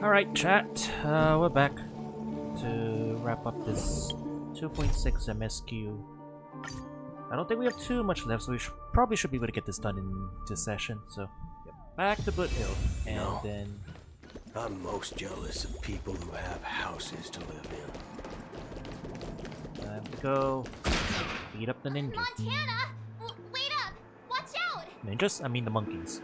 Alright, chat. We're back to wrap up this 2.6 MSQ. I don't think we have too much left, so we probably should be able to get this done in this session. So, yep, back to Boot Hill, and then... I'm most jealous of people who have houses to live in. Time to go beat up the ninjas. Montana! Wait up! Watch out! Ninjas? I mean the monkeys.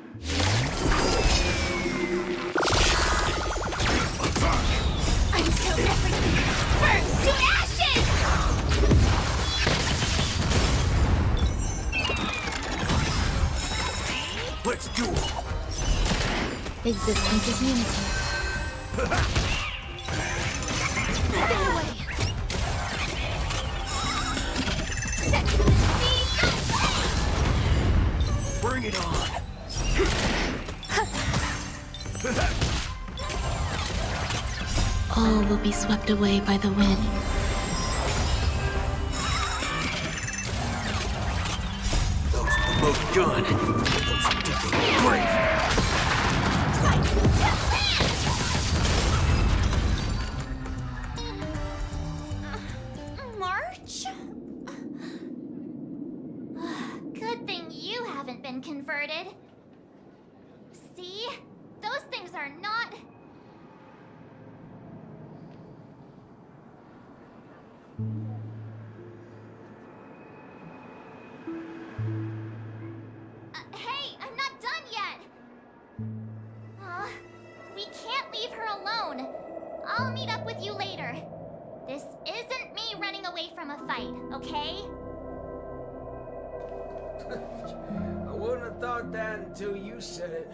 I'm so desperate! Burn to ashes! Let's do it! Existence is unity. Stay away! Set to the sea! Bring it on! All will be swept away by the wind. Those are both done. Those are different. Brave! March? Good thing you haven't been converted. See? Those things are not... Hey, I'm not done yet! We can't leave her alone. I'll meet up with you later. This isn't me running away from a fight, okay? I wouldn't have thought that until you said it.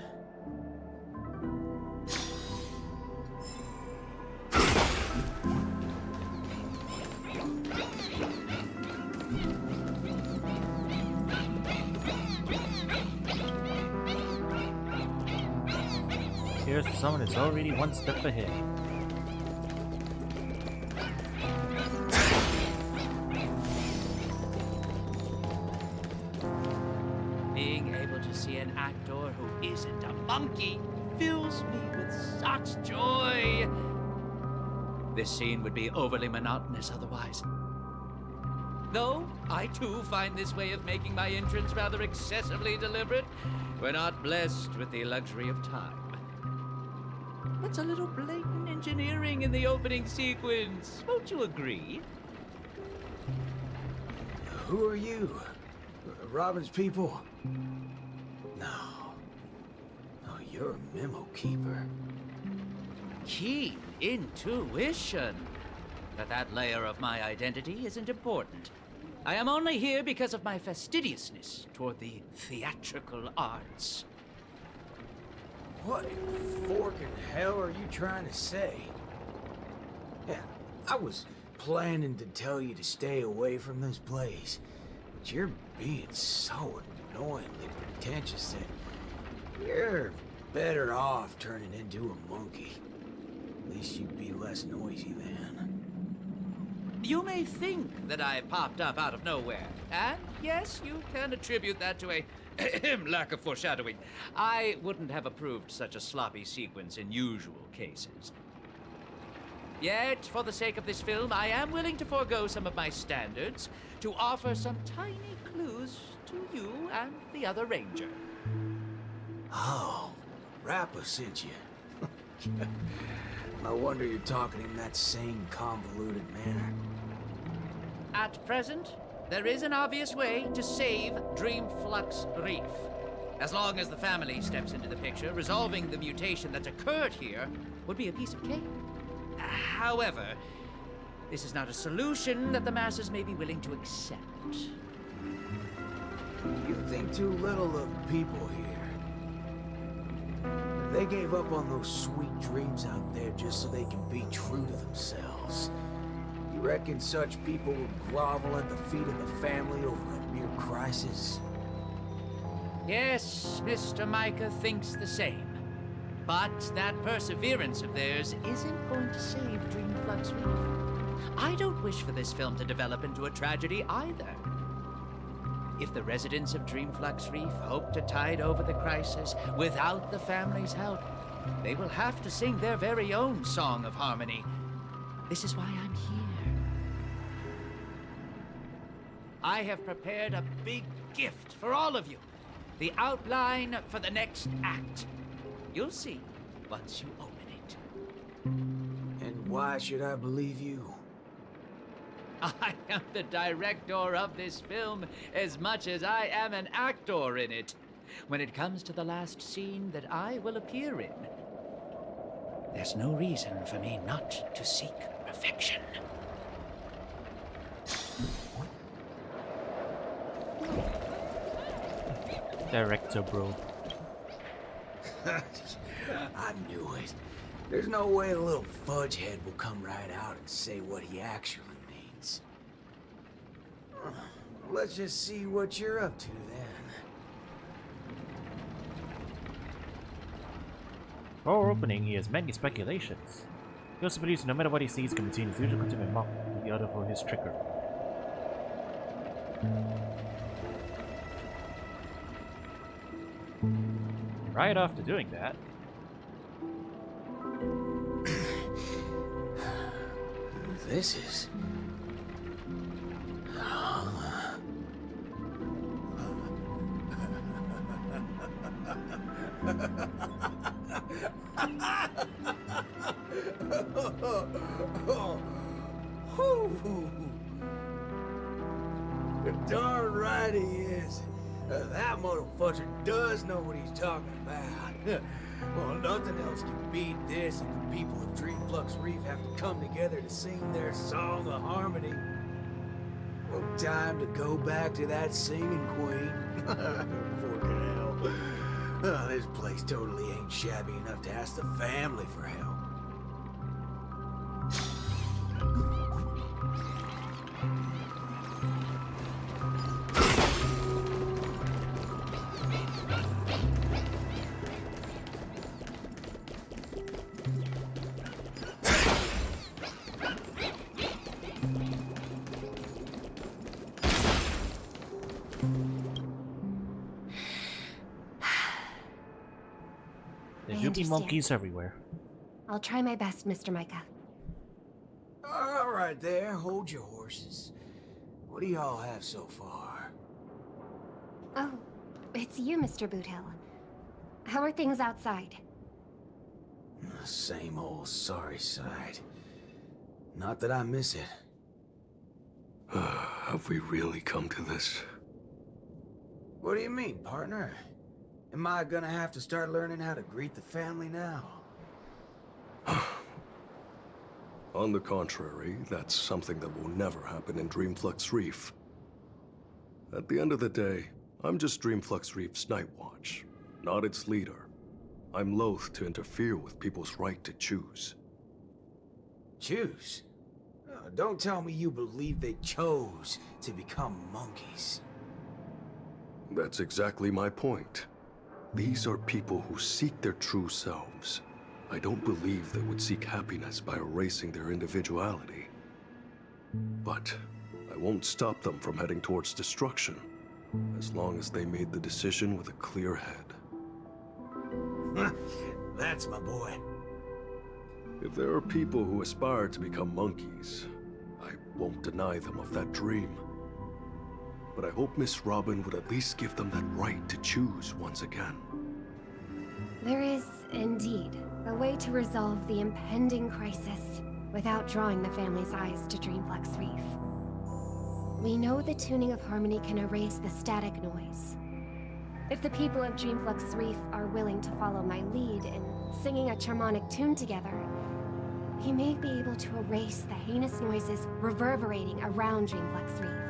Here's someone that's already one step ahead. Being able to see an actor who isn't a monkey fills me with such joy. This scene would be overly monotonous otherwise. Though, I too find this way of making my entrance rather excessively deliberate. We're not blessed with the luxury of time. That's a little blatant engineering in the opening sequence. Won't you agree? Who are you? Robin's people? No. Oh, you're a memo keeper. Keen intuition. But that layer of my identity isn't important. I am only here because of my fastidiousness toward the theatrical arts. What in forking hell are you trying to say? Yeah, I was planning to tell you to stay away from this place, but you're being so annoyingly pretentious that you're better off turning into a monkey. At least you'd be less noisy then. You may think that I popped up out of nowhere, and yes, you can attribute that to a lack of foreshadowing. I wouldn't have approved such a sloppy sequence in usual cases. Yet, for the sake of this film, I am willing to forego some of my standards to offer some tiny clues to you and the other ranger. Oh, Rappa sent you. No wonder you're talking in that same convoluted manner. At present, there is an obvious way to save Dreamflux Reef. As long as the family steps into the picture, resolving the mutation that's occurred here would be a piece of cake. However, this is not a solution that the masses may be willing to accept. You think too little of the people here. They gave up on those sweet dreams out there just so they can be true to themselves. You reckon such people would grovel at the feet of the family over a mere crisis? Yes, Mr. Micah thinks the same. But that perseverance of theirs isn't going to save Dreamflux Reef. I don't wish for this film to develop into a tragedy either. If the residents of Dreamflux Reef hope to tide over the crisis without the family's help, they will have to sing their very own song of harmony. This is why I'm here. I have prepared a big gift for all of you. The outline for the next act. You'll see once you open it. And why should I believe you? I am the director of this film as much as I am an actor in it. When it comes to the last scene that I will appear in, there's no reason for me not to seek perfection. Director, bro. I knew it. There's no way a little fudgehead will come right out and say what he actually means. Let's just see what you're up to then. Before opening, he has many speculations. He also believes no matter what he sees, can be seen as usual to mock the other for his trigger. Right after doing that, This is... Darn right he is. That motherfucker does know what he's talking about. Well, nothing else can beat this if the people of Dreamflux Reef have to come together to sing their song of harmony. No time to go back to that singing queen. Forking hell. Oh, this place totally ain't shabby enough to ask the family for help. there I do be understand. monkeys everywhere. I'll try my best, Mr. Micah. All right there, hold your horses. What do y'all have so far? Oh, it's you, Mr. Boothill. How are things outside? Same old sorry side. Not that I miss it. Have we really come to this? What do you mean, partner? Am I gonna have to start learning how to greet the family now? On the contrary, that's something that will never happen in Dreamflux Reef. At the end of the day, I'm just Dreamflux Reef's Night Watch, not its leader. I'm loath to interfere with people's right to choose. Choose? Don't tell me you believe they chose to become monkeys. That's exactly my point. These are people who seek their true selves. I don't believe they would seek happiness by erasing their individuality. But I won't stop them from heading towards destruction, as long as they made the decision with a clear head. That's my boy. If there are people who aspire to become monkeys, I won't deny them of that dream. But I hope Miss Robin would at least give them that right to choose once again. There is, indeed, a way to resolve the impending crisis without drawing the family's eyes to Dreamflux Reef. We know the tuning of harmony can erase the static noise. If the people of Dreamflux Reef are willing to follow my lead in singing a charmonic tune together, we may be able to erase the heinous noises reverberating around Dreamflux Reef.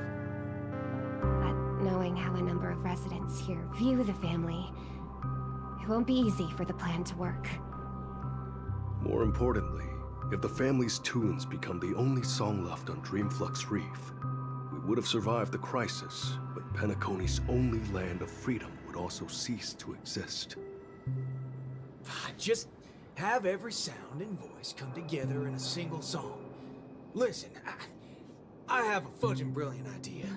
But knowing how a number of residents here view the family, it won't be easy for the plan to work. More importantly, if the family's tunes become the only song left on Dreamflux Reef, we would have survived the crisis, but Penacony's only land of freedom would also cease to exist. Just have every sound and voice come together in a single song. Listen, I have a fudging brilliant idea.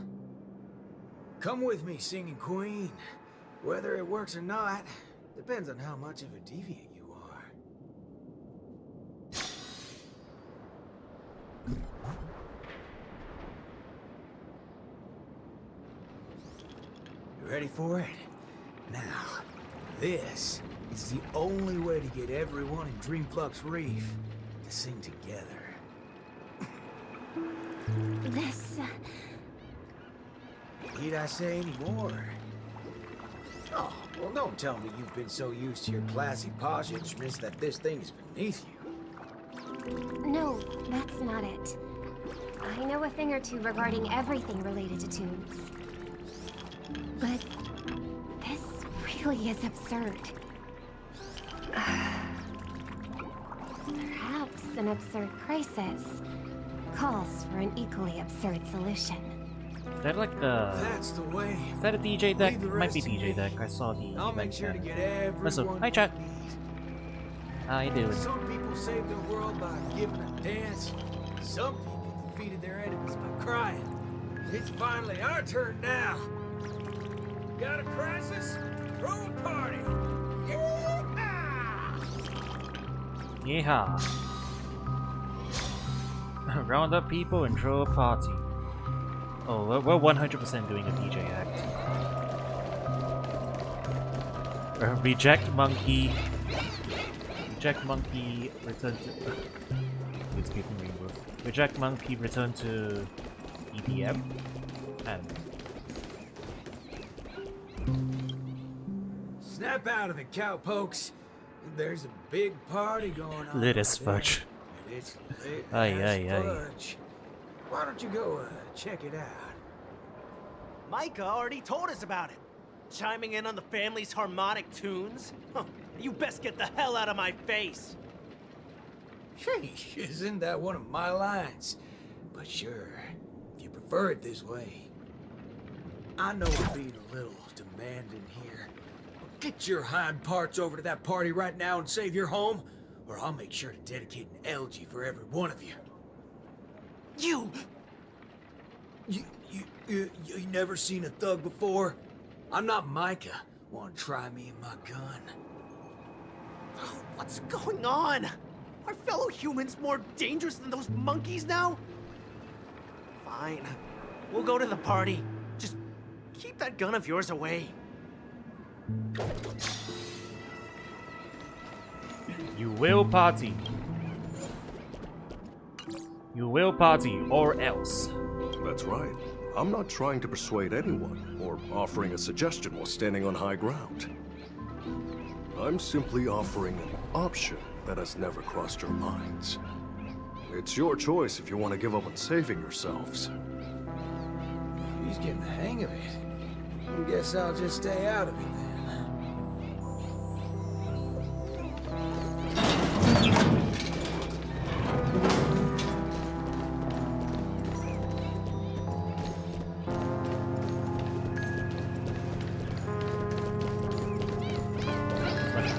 Come with me, singing queen. Whether it works or not, depends on how much of a deviant you are. Ready for it? Now, this is the only way to get everyone in Dreamflux Reef to sing together. This... Need I say any more? Oh, well, don't tell me you've been so used to your classy posh instruments that this thing is beneath you. No, that's not it. I know a thing or two regarding everything related to tunes. But this really is absurd. Perhaps an absurd crisis calls for an equally absurd solution. Is that like the... That's the way. Is that a DJ deck? Leave the Might be rest to DJ me. deck. I saw the I'll make event sure to banner. get everyone. Hi, chat. they need. How you doing? Some people saved the world by giving a dance. Some people defeated their enemies by crying. It's finally our turn now. Got a crisis? Throw a party. Yeehaw. Round up people and throw a party. Oh, we're 100% doing a DJ act. Reject monkey. Reject monkey, return to... It's giving rainbow. Reject monkey, return to EDM. And... Snap out of it, cowpokes. There's a big party going on. Lit as out there, fudge. and it's lit Aye, as aye, aye. fudge. Why don't you go check it out? Micah already told us about it. Chiming in on the family's harmonic tunes? Huh, you best get the hell out of my face. Sheesh, isn't that one of my lines? But sure, if you prefer it this way. I know I'm being a little demanding here. But get your hind parts over to that party right now and save your home, or I'll make sure to dedicate an elegy for every one of you. You never seen a thug before? I'm not Micah. Want to try me and my gun? What's going on? Are fellow humans more dangerous than those monkeys now? Fine. We'll go to the party. Just keep that gun of yours away. You will party. You will party, or else. That's right. I'm not trying to persuade anyone or offering a suggestion while standing on high ground. I'm simply offering an option that has never crossed your minds. It's your choice if you want to give up on saving yourselves. He's getting the hang of it. I guess I'll just stay out of it then.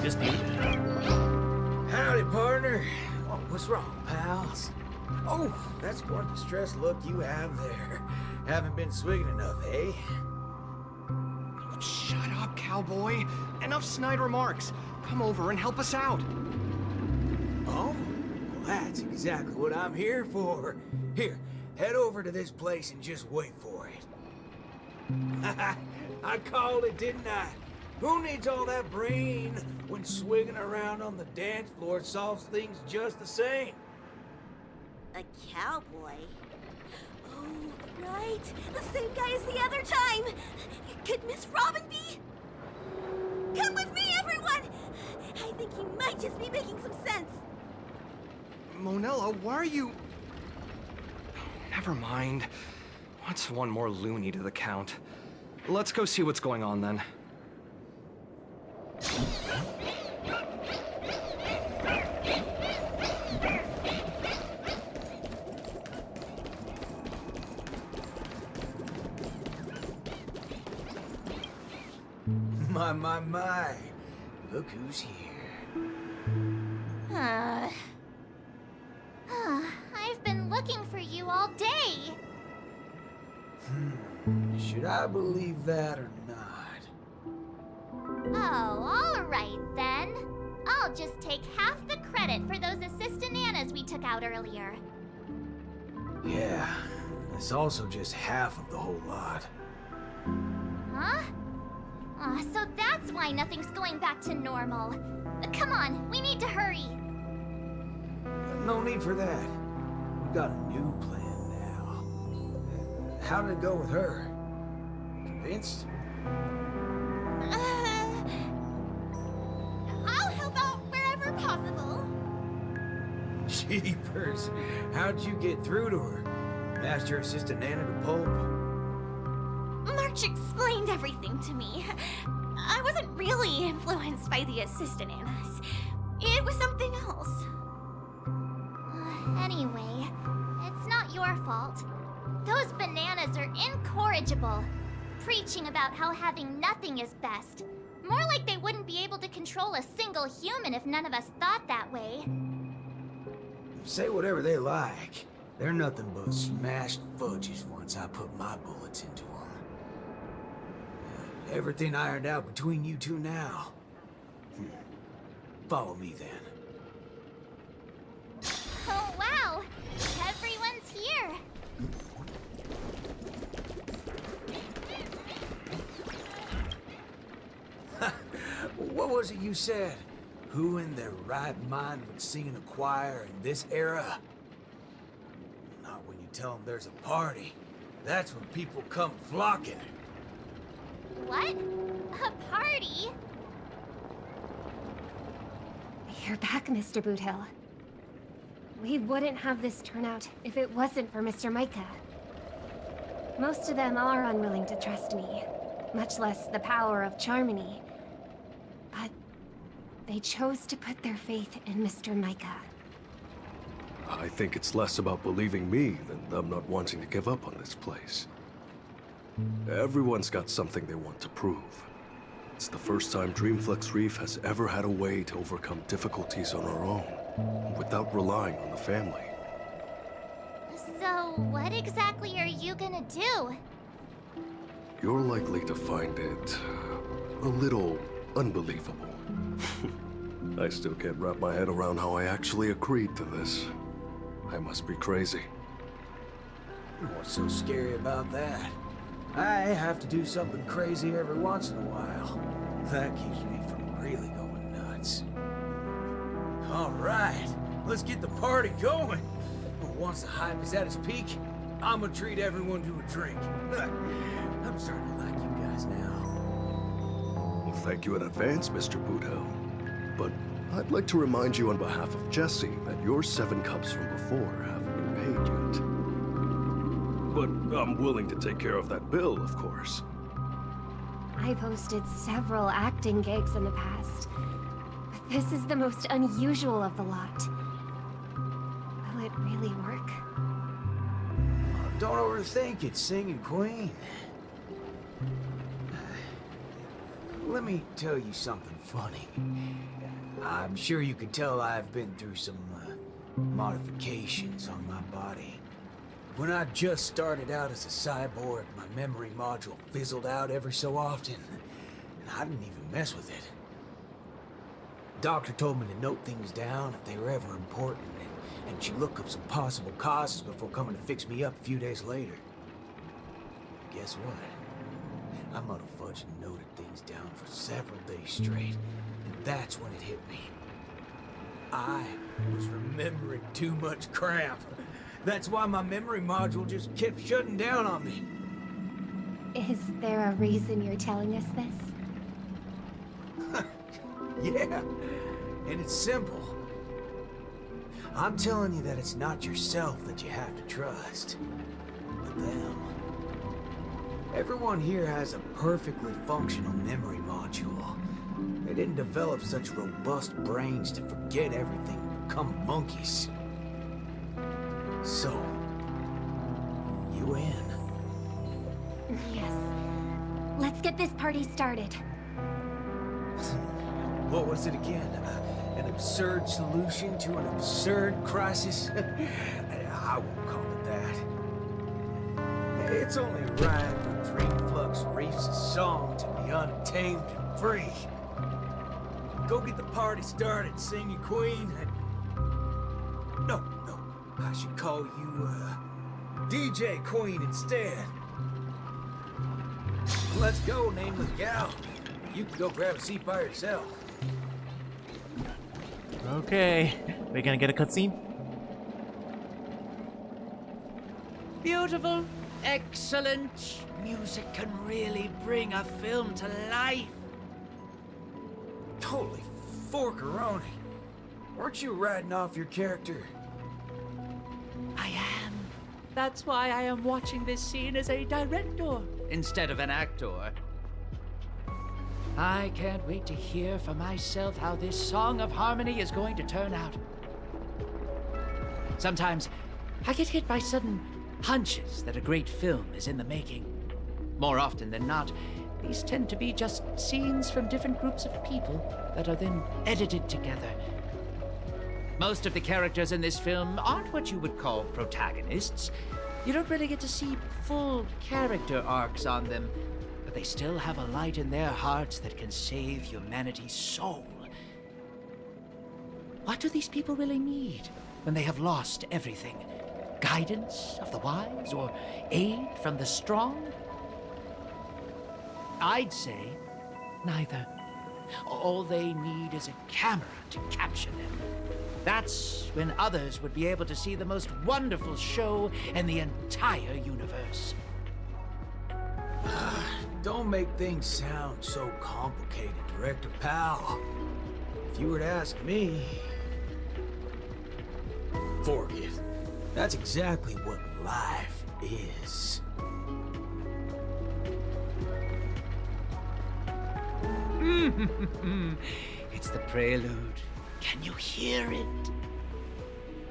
This dude. Howdy, partner. Oh, what's wrong, pals? Oh, that's one distressed look you have there. Haven't been swigging enough, eh? Shut up, cowboy. Enough snide remarks. Come over and help us out. Oh? Well, that's exactly what I'm here for. Here, head over to this place and just wait for it. I called it, didn't I? Who needs all that brain when swigging around on the dance floor solves things just the same? A cowboy? Oh, right. The same guy as the other time. Could Miss Robin be? Come with me, everyone! I think he might just be making some sense. Monella, why are you... Never mind. What's one more loony to the count? Let's go see what's going on then. My. Look who's here. I've been looking for you all day. Should I believe that or not? Oh, all right then. I'll just take half the credit for those assistant nanas we took out earlier. Yeah, it's also just half of the whole lot. Huh? Ah, so that's why nothing's going back to normal. Come on, we need to hurry. No need for that. We've got a new plan now. How did it go with her? Convinced? I'll help out wherever possible. Jeepers. How'd you get through to her? Master Assistant Nana to Pulp? March explained everything to me. I wasn't really influenced by the assistant Annas. It was something else. Anyway, it's not your fault. Those bananas are incorrigible, preaching about how having nothing is best. More like they wouldn't be able to control a single human if none of us thought that way. Say whatever they like. They're nothing but smashed fudges once I put my bullets into them. Everything ironed out between you two now. Follow me then. Oh wow! Everyone's here! What was it you said? Who in their right mind would sing in a choir in this era? Not when you tell them there's a party. That's when people come flocking. What? A party? You're back, Mr. Boothill. We wouldn't have this turnout if it wasn't for Mr. Micah. Most of them are unwilling to trust me, much less the power of Charmony. But they chose to put their faith in Mr. Micah. I think it's less about believing me than them not wanting to give up on this place. Everyone's got something they want to prove. It's the first time Dreamflex Reef has ever had a way to overcome difficulties on our own, without relying on the family. So, what exactly are you gonna do? You're likely to find it a little unbelievable. I still can't wrap my head around how I actually agreed to this. I must be crazy. What's so scary about that? I have to do something crazy every once in a while. That keeps me from really going nuts. All right, let's get the party going. But once the hype is at its peak, I'm gonna treat everyone to a drink. I'm starting to like you guys now. Well, thank you in advance, Mr. Boothill. But I'd like to remind you on behalf of Jesse that your 7 cups from before haven't been paid yet. But I'm willing to take care of that bill, of course. I've hosted several acting gigs in the past, but this is the most unusual of the lot. Will it really work? Don't overthink it, Singing Queen. Let me tell you something funny. I'm sure you can tell I've been through some modifications on my body. When I just started out as a cyborg, my memory module fizzled out every so often, and I didn't even mess with it. Doctor told me to note things down if they were ever important, and she'd look up some possible causes before coming to fix me up a few days later. Guess what? I might have fudged and noted things down for several days straight, and that's when it hit me. I was remembering too much crap. That's why my memory module just kept shutting down on me. Is there a reason you're telling us this? Yeah, and it's simple. I'm telling you that it's not yourself that you have to trust, but them. Everyone here has a perfectly functional memory module. They didn't develop such robust brains to forget everything and become monkeys. So, you in? Yes. Let's get this party started. What was it again? An absurd solution to an absurd crisis? I won't call it that. It's only right for Dreamflux Reef's song to be untamed and free. Go get the party started, Singing Queen. No, I should call you, DJ Queen instead. Let's go, nameless gal. You can go grab a seat by yourself. Okay, we gonna get a cutscene? Beautiful, excellent. Music can really bring a film to life. Holy forkeroni. Weren't you riding off your character? I am. That's why I am watching this scene as a director instead of an actor. I can't wait to hear for myself how this Song of Harmony is going to turn out. Sometimes I get hit by sudden hunches that a great film is in the making. More often than not, these tend to be just scenes from different groups of people that are then edited together. Most of the characters in this film aren't what you would call protagonists. You don't really get to see full character arcs on them, but they still have a light in their hearts that can save humanity's soul. What do these people really need when they have lost everything? Guidance of the wise or aid from the strong? I'd say neither. All they need is a camera to capture them. That's when others would be able to see the most wonderful show in the entire universe. Don't make things sound so complicated, Director Pal. If you were to ask me... Forget it. That's exactly what life is. It's the prelude. Can you hear it?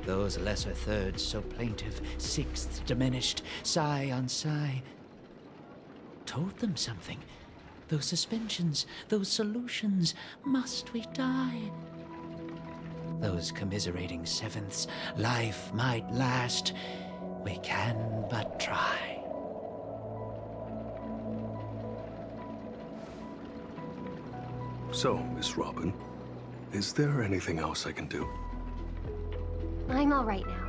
Those lesser thirds so plaintive, sixths diminished, sigh on sigh. Told them something. Those suspensions, those solutions, must we die? Those commiserating sevenths, life might last. We can but try. So, Miss Robin, is there anything else I can do? I'm all right now.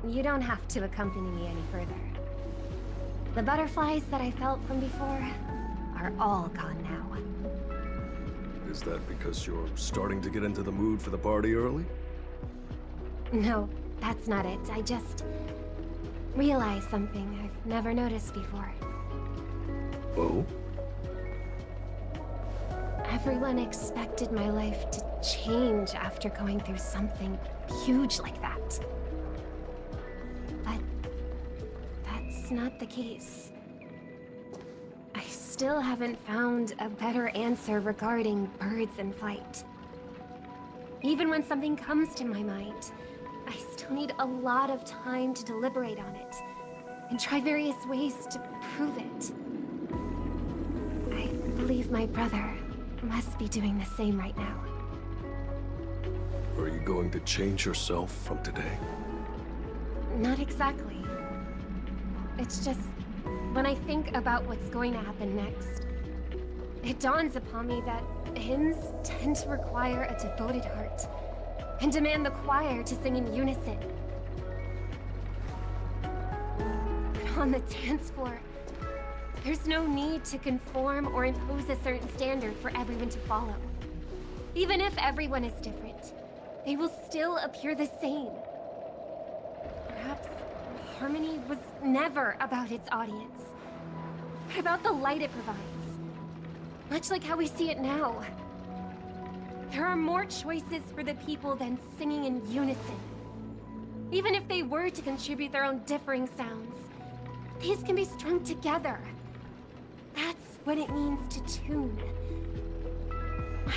You don't have to accompany me any further. The butterflies that I felt from before are all gone now. Is that because you're starting to get into the mood for the party early? No, that's not it. I just realized something I've never noticed before. Oh? Everyone expected my life to change after going through something huge like that. But that's not the case. I still haven't found a better answer regarding birds in flight. Even when something comes to my mind, I still need a lot of time to deliberate on it and try various ways to prove it. I believe my brother must be doing the same right now. Are you going to change yourself from today? Not exactly. It's just, when I think about what's going to happen next, it dawns upon me that hymns tend to require a devoted heart and demand the choir to sing in unison. But on the dance floor, there's no need to conform or impose a certain standard for everyone to follow. Even if everyone is different, they will still appear the same. Perhaps harmony was never about its audience, but about the light it provides. Much like how we see it now. There are more choices for the people than singing in unison. Even if they were to contribute their own differing sounds, these can be strung together. That's what it means to tune.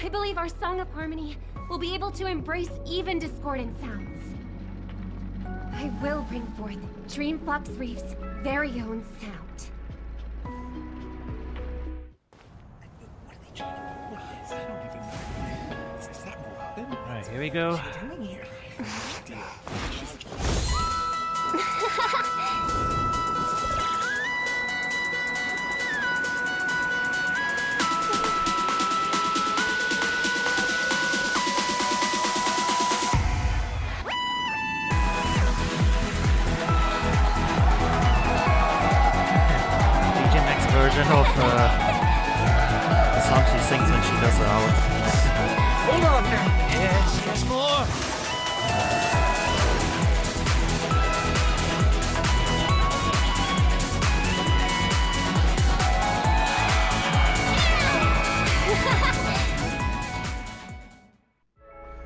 I believe our Song of Harmony will be able to embrace even discordant sounds. I will bring forth Dreamflux Reef's very own sound. Alright, here we go. Version of song she sings when she does it all. Hold on now. Yes, more.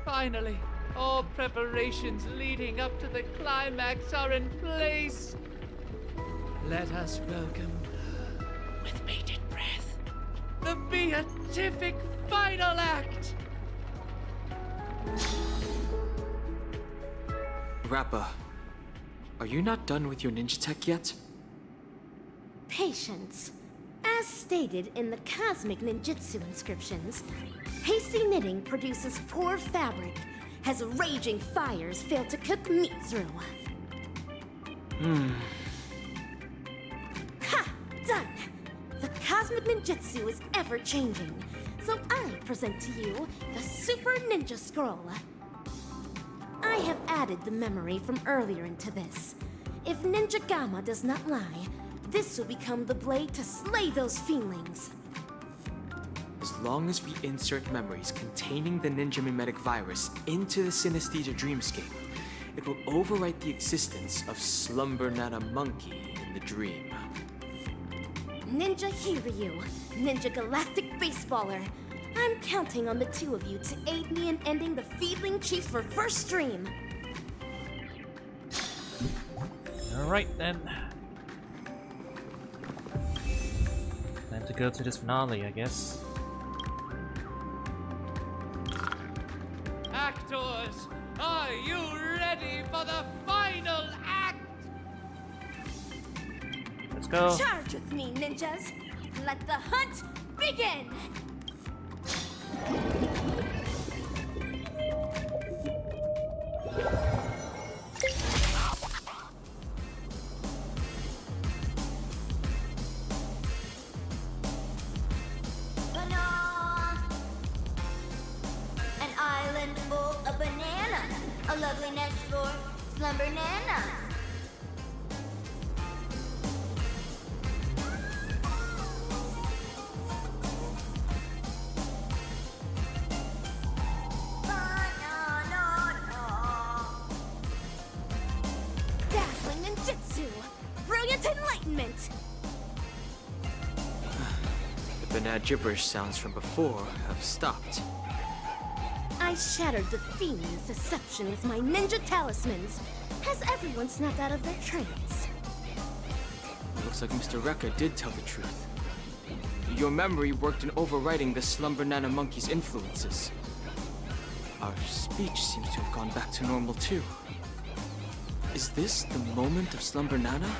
Finally, all preparations leading up to the climax are in place. Let us welcome, with bated breath, the beatific final act. Rappa, are you not done with your ninja tech yet? Patience. As stated in the cosmic ninjutsu inscriptions, hasty knitting produces poor fabric, as raging fires fail to cook meat through. Ha! Done! The cosmic ninjutsu is ever-changing, so I present to you the Super Ninja Scroll. I have added the memory from earlier into this. If Ninja Gamma does not lie, this will become the blade to slay those feelings. As long as we insert memories containing the ninja mimetic virus into the synesthesia dreamscape, it will overwrite the existence of Slumber Nana Monkey in the dream. Ninja Hiryu, Ninja Galactic Baseballer. I'm counting on the two of you to aid me in ending the Feedling Chief's reverse dream. Alright then. Time to go to this finale, I guess. Actors, are you ready for the final act? Let's go. Charge with me, ninjas! Let the hunt begin! Banana! An island full of bananas. A lovely nest for Slumber Nana. Dazzling ninjutsu! Brilliant enlightenment! The banana gibberish sounds from before have stopped. I shattered the fiend's deception with my ninja talismans. Has everyone snapped out of their trance? It looks like Mr. Rekka did tell the truth. Your memory worked in overriding the Slumber Nana Monkey's influences. Our speech seems to have gone back to normal too. Is this the moment of Slumber Nana?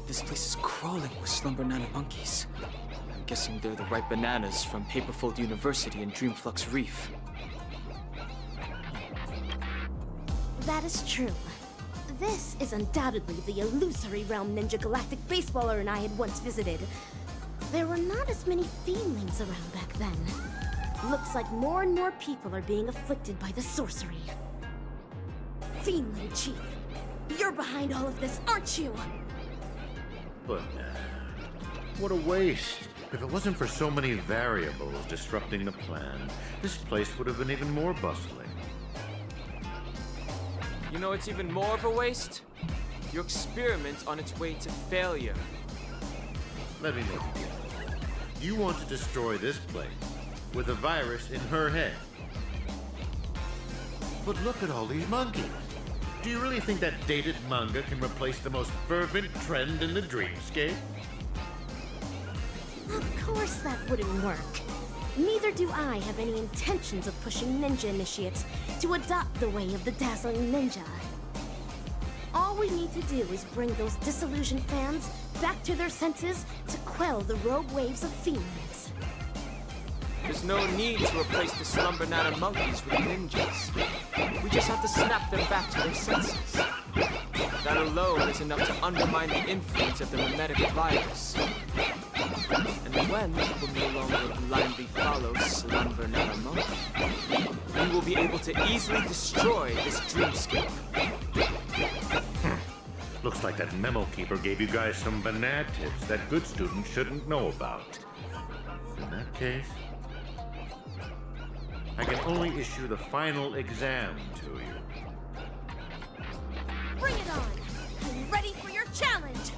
This place is crawling with Slumber Nana monkeys. I'm guessing they're the right bananas from Paperfold University and Dreamflux Reef. That is true. This is undoubtedly the illusory realm Ninja Galactic Baseballer and I had once visited. There were not as many feelings around back then. Looks like more and more people are being afflicted by the sorcery. Fiendling Chief, you're behind all of this, aren't you? But what a waste. If it wasn't for so many variables disrupting the plan, this place would have been even more bustling. You know it's even more of a waste? Your experiment on its way to failure. Let me know. You want to destroy this place with a virus in her head. But look at all these monkeys. Do you really think that dated manga can replace the most fervent trend in the dreamscape? Of course that wouldn't work. Neither do I have any intentions of pushing ninja initiates to adopt the way of the dazzling ninja. All we need to do is bring those disillusioned fans back to their senses to quell the rogue waves of feelings. There's no need to replace the Slumber Nana monkeys with ninjas. We just have to snap them back to their senses. That alone is enough to undermine the influence of the mimetic virus. And when people no longer blindly follow Slumber Nana Monkey, we will be able to easily destroy this dreamscape. Looks like that memo keeper gave you guys some banana tips that good students shouldn't know about. that case, I can only issue the final exam to you. Bring it on! I'm ready for your challenge!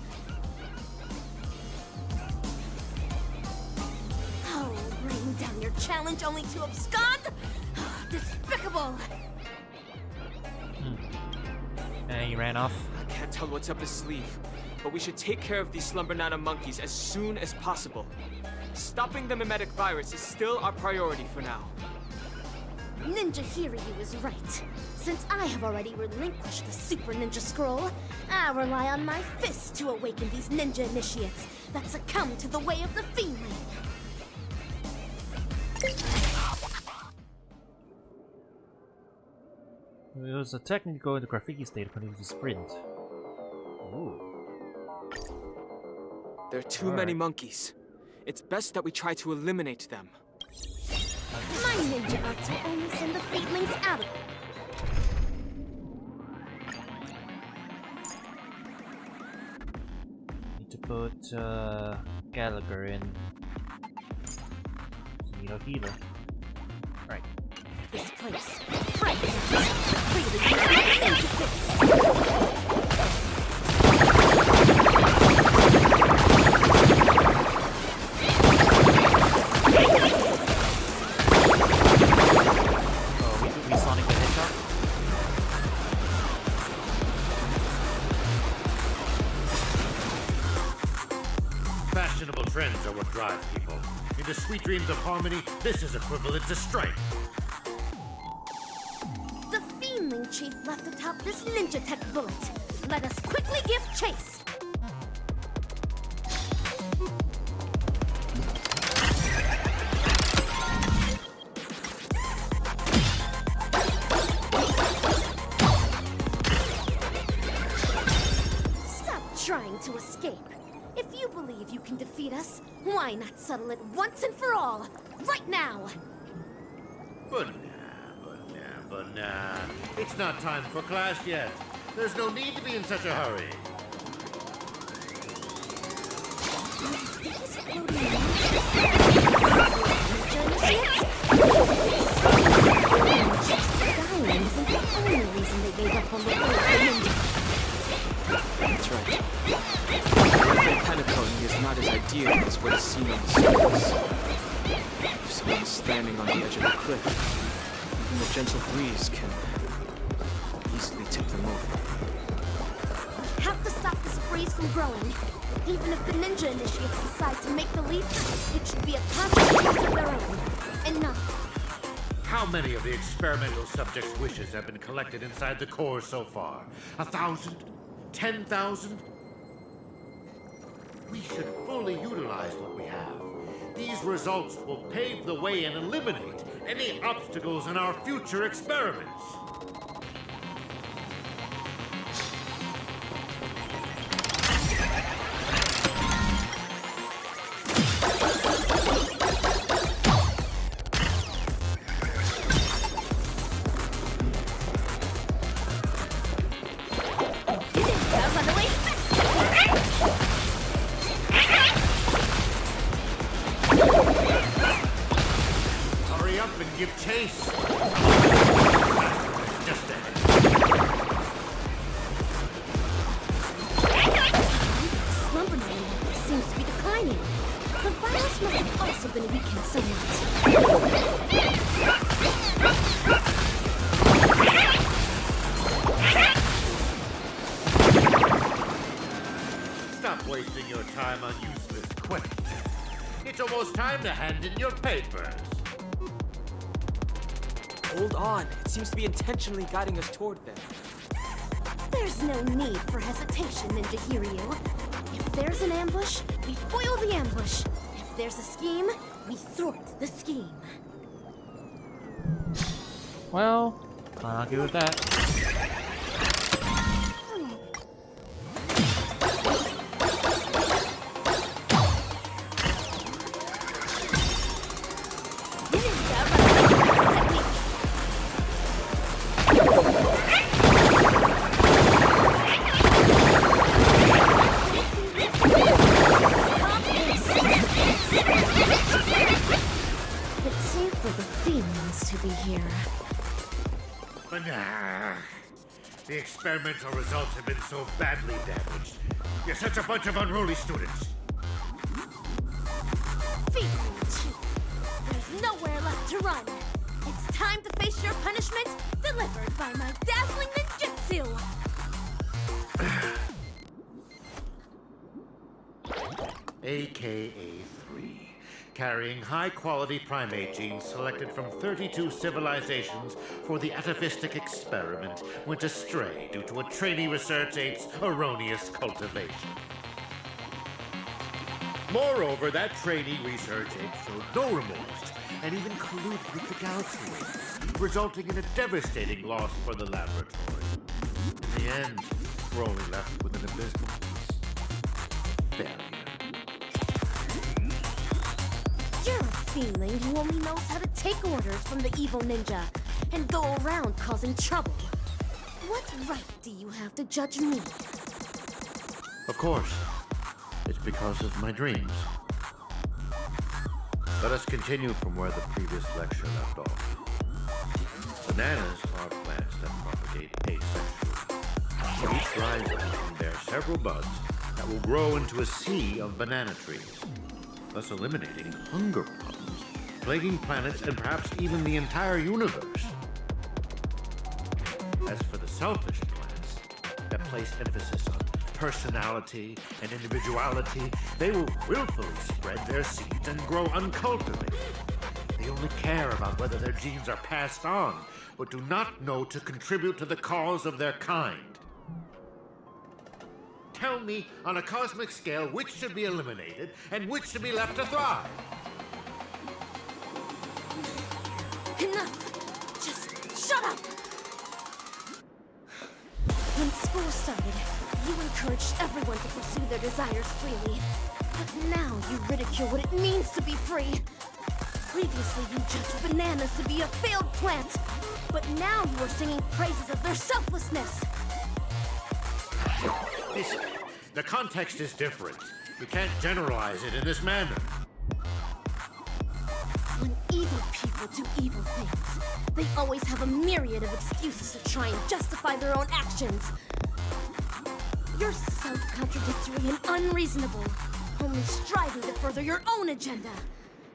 Oh, bring down your challenge only to abscond? Despicable! And he ran off. I can't tell what's up his sleeve, but we should take care of these Slumber Nana monkeys as soon as possible. Stopping the mimetic virus is still our priority for now. Ninja Hiryu is right. Since I have already relinquished the Super Ninja Scroll, I rely on my fists to awaken these ninja initiates that succumb to the way of the Fiendling. It was a technique to go into graffiti state when it was a sprint. Ooh. There are too many monkeys. It's best that we try to eliminate them. My ninja arts will only send the Fiendlings out of... Need to put Gallagher in. Need a healer. Right. this place. Fragments. Freely into fists. Fashionable trends are what drive people. Into sweet dreams of harmony, this is equivalent to strife. The Fiendling Chief left atop this ninja tech bullet. Let us quickly give chase. Stop trying to escape. If you believe you can defeat us, why not settle it once and for all? Right now! But nah. It's not time for class yet. There's no need to be in such a hurry. Dying isn't the only reason they gave up on the way of the ninja. That's right. Penacone is not as ideal as what is seen on the surface. If someone is standing on the edge of a cliff, even the gentle breeze can easily tip them over. Have to stop this breeze from growing. Even if the ninja initiates decide to make the leap, it should be a conscious choice of their own, and not... How many of the experimental subjects' wishes have been collected inside the core so far? 1,000? 10,000? We should fully utilize what we have. These results will pave the way and eliminate any obstacles in our future experiments. Hurry up and give chase. Just ahead. Slumber Nana seems to be declining. The virus must have also been weakened somewhat. Stop wasting your time on useless questions. It's almost time to hand in your papers. Hold on. It seems to be intentionally guiding us toward them. There's no need for hesitation, Ninja Hiryu. If there's an ambush, we foil the ambush. If there's a scheme, we thwart the scheme. Well, I'll agree with that. It seems for the fiends to be here. But nah. The experimental results have been so badly damaged. You're such a bunch of unruly students. Feedling Chief. There's nowhere left to run. It's time to face your punishment, delivered by my dazzling ninjutsu. AKA-3. Carrying high-quality primate genes selected from 32 civilizations for the atavistic experiment went astray due to a trainee research ape's erroneous cultivation. Moreover, that trainee research ape showed no remorse and even colluded with the galaxy race, resulting in a devastating loss for the laboratory. In the end, we're only left with an abysmal piece. Failure. You're a feeling who only knows how to take orders from the evil ninja and go around causing trouble. What right do you have to judge me? Of course. It's because of my dreams. Let us continue from where the previous lecture left off. Bananas are plants that propagate asexually. Each rhizome can bear several buds that will grow into a sea of banana trees, thus eliminating hunger problems, plaguing planets and perhaps even the entire universe. As for the selfish plants that place emphasis on personality and individuality, they will willfully spread their seeds and grow uncultivated. They only care about whether their genes are passed on, but do not know to contribute to the cause of their kind. Tell me, on a cosmic scale, which should be eliminated and which should be left to thrive? Enough! Just shut up! When school started, you encouraged everyone to pursue their desires freely. But now you ridicule what it means to be free. Previously, you judged bananas to be a failed plant. But now you are singing praises of their selflessness. Listen, the context is different. You can't generalize it in this manner. When evil people do evil things, they always have a myriad of excuses to try and justify their own actions. You're self-contradictory and unreasonable, only striving to further your own agenda.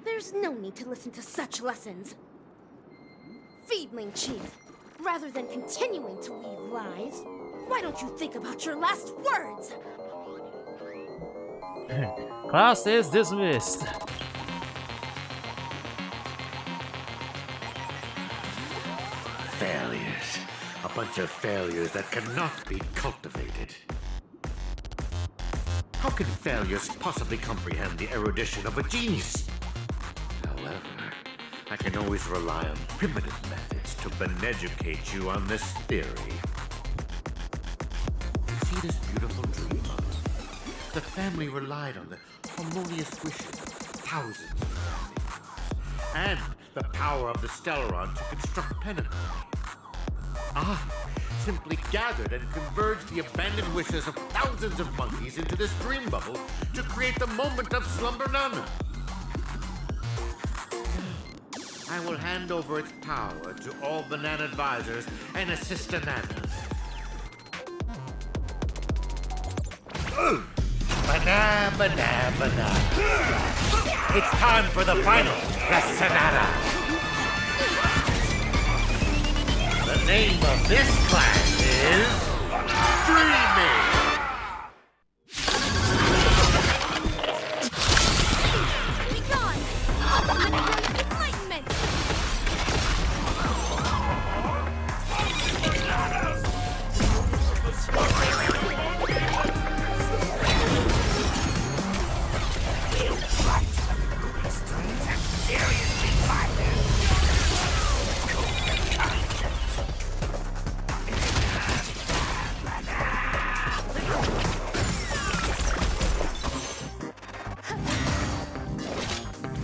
There's no need to listen to such lessons. Feedling Chief, rather than continuing to weave lies, why don't you think about your last words? Class is dismissed. Failures. A bunch of failures that cannot be cultivated. How can failures possibly comprehend the erudition of a genius? However, I can always rely on primitive methods to beneducate you on this theory. See this beautiful dream of? The family relied on the harmonious wishes of thousands of family members, and the power of the Stellaron to construct Pinnacle. I simply gathered and converged the abandoned wishes of thousands of monkeys into this dream bubble to create the moment of Slumber Nana. I will hand over its power to all banana advisors and assistananas. Banana, banana, banana. It's time for the final, the Sonata. The name of this class is Dreaming. Be gone! Enlightenment!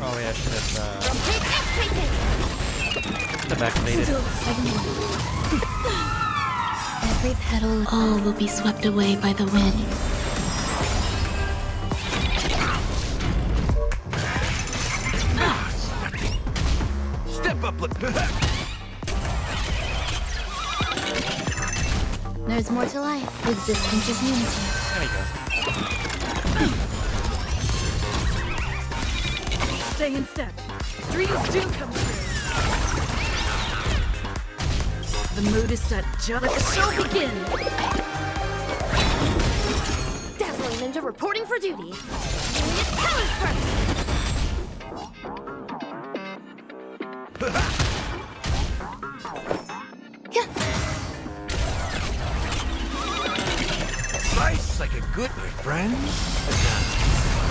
Oh yeah, I should have activated. Every petal, all will be swept away by the wind. Keep up, look. There's more to life. Existence is unity. There we go. Stay in step. Dreams do come true. The mood is set. Just let the show begin. Dazzling Ninja reporting for duty. It's talent first. Nice, like a good my friends.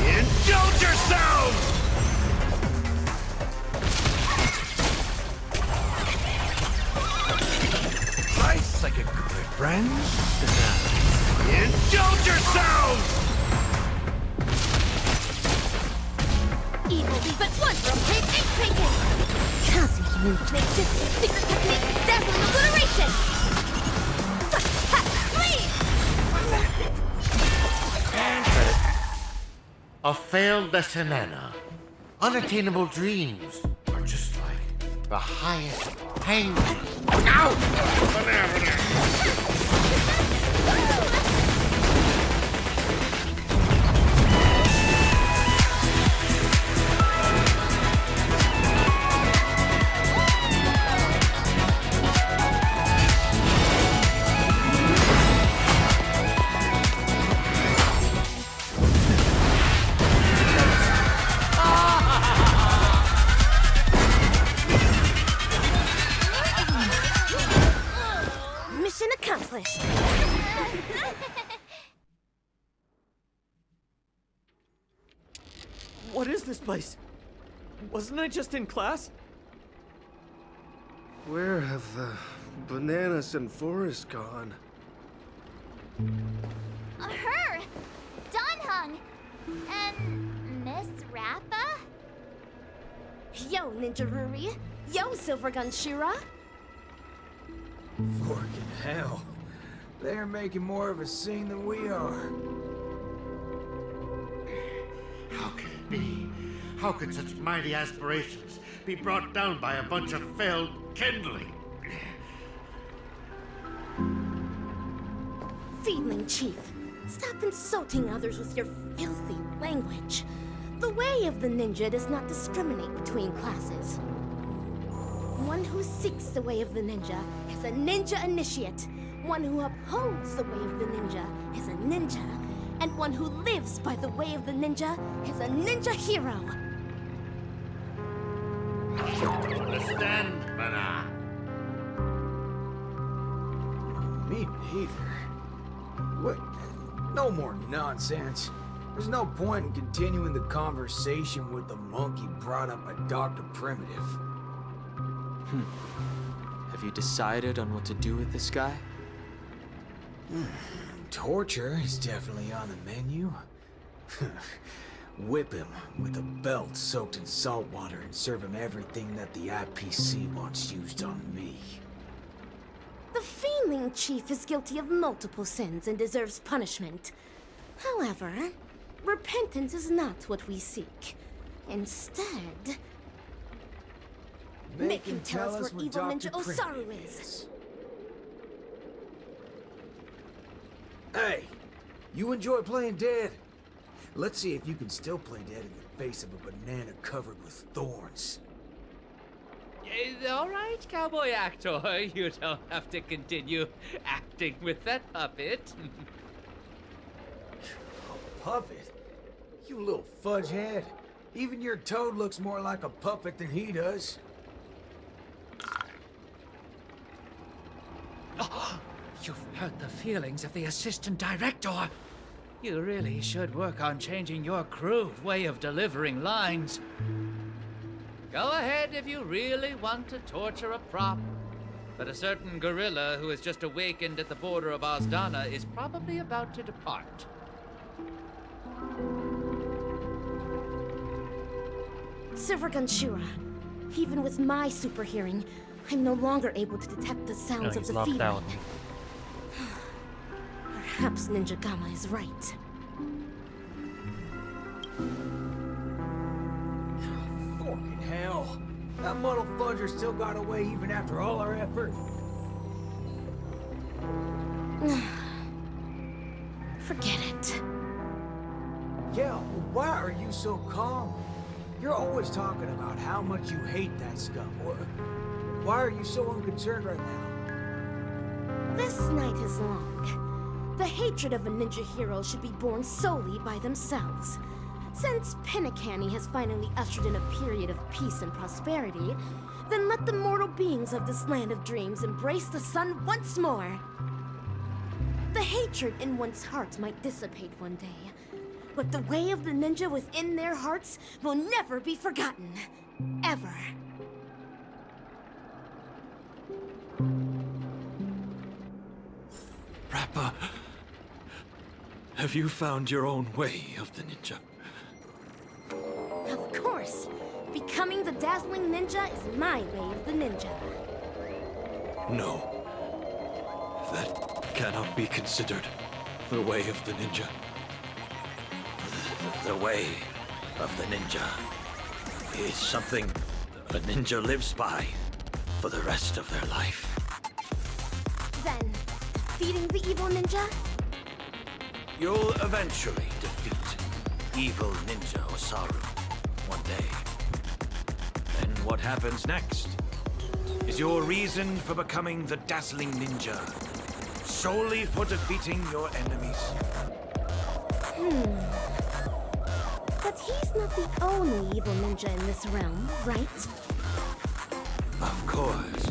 Indulge yourselves! Nice, like a good my friends. Indulge yourselves! Evil leave at once from Pig and Bacon! Cassie Ninja makes its secret technique dazzling obliteration! Please! A failed Lessanana. Unattainable dreams are just like the highest hang. Ow! Mission accomplished! What is this place? Wasn't I just in class? Where have the bananas and Forrest gone? Her! Donhung! And Miss Rappa? Yo, Ninja Ruri! Yo, Silvergun Shira! Forking hell. They're making more of a scene than we are. How can it be? How can such mighty aspirations be brought down by a bunch of failed kindling? Feedling Chief, stop insulting others with your filthy language. The way of the ninja does not discriminate between classes. One who seeks the way of the ninja is a ninja initiate. One who upholds the way of the ninja is a ninja. And one who lives by the way of the ninja is a ninja hero. Understand, Mana? Me neither. What? No more nonsense. There's no point in continuing the conversation with the monkey brought up by Dr. Primitive. Have you decided on what to do with this guy? Torture is definitely on the menu. Whip him with a belt soaked in salt water and serve him everything that the IPC wants used on me. The Feeling Chief is guilty of multiple sins and deserves punishment. However, repentance is not what we seek. Instead, make him tell us where evil Ninja Osaru is. Hey, you enjoy playing dead? Let's see if you can still play dead in the face of a banana covered with thorns. All right, cowboy actor. You don't have to continue acting with that puppet. Puppet? You little fudge head. Even your toad looks more like a puppet than he does. You've hurt the feelings of the assistant director. You really should work on changing your crude way of delivering lines. Go ahead if you really want to torture a prop. But a certain gorilla who has just awakened at the border of Ozdana is probably about to depart. Silvergun Shura, even with my super hearing, I'm no longer able to detect the sounds of the locked feeding. out. Perhaps Ninja Gamma is right. Forking hell. That muddle fudger still got away even after all our effort. Forget it. Yeah, why are you so calm? You're always talking about how much you hate that scum. Why are you so unconcerned right now? This night is long. The hatred of a ninja hero should be borne solely by themselves. Since Pinnacanny has finally ushered in a period of peace and prosperity, then let the mortal beings of this land of dreams embrace the sun once more. The hatred in one's heart might dissipate one day, but the way of the ninja within their hearts will never be forgotten. Ever. Rappa, have you found your own way of the ninja? Of course. Becoming the dazzling ninja is my way of the ninja. No. That cannot be considered the way of the ninja. The way of the ninja is something a ninja lives by for the rest of their life. Then, defeating the evil ninja? You'll eventually defeat evil Ninja Osaru one day. Then what happens next is your reason for becoming the dazzling ninja, solely for defeating your enemies. But he's not the only evil ninja in this realm, right? Of course.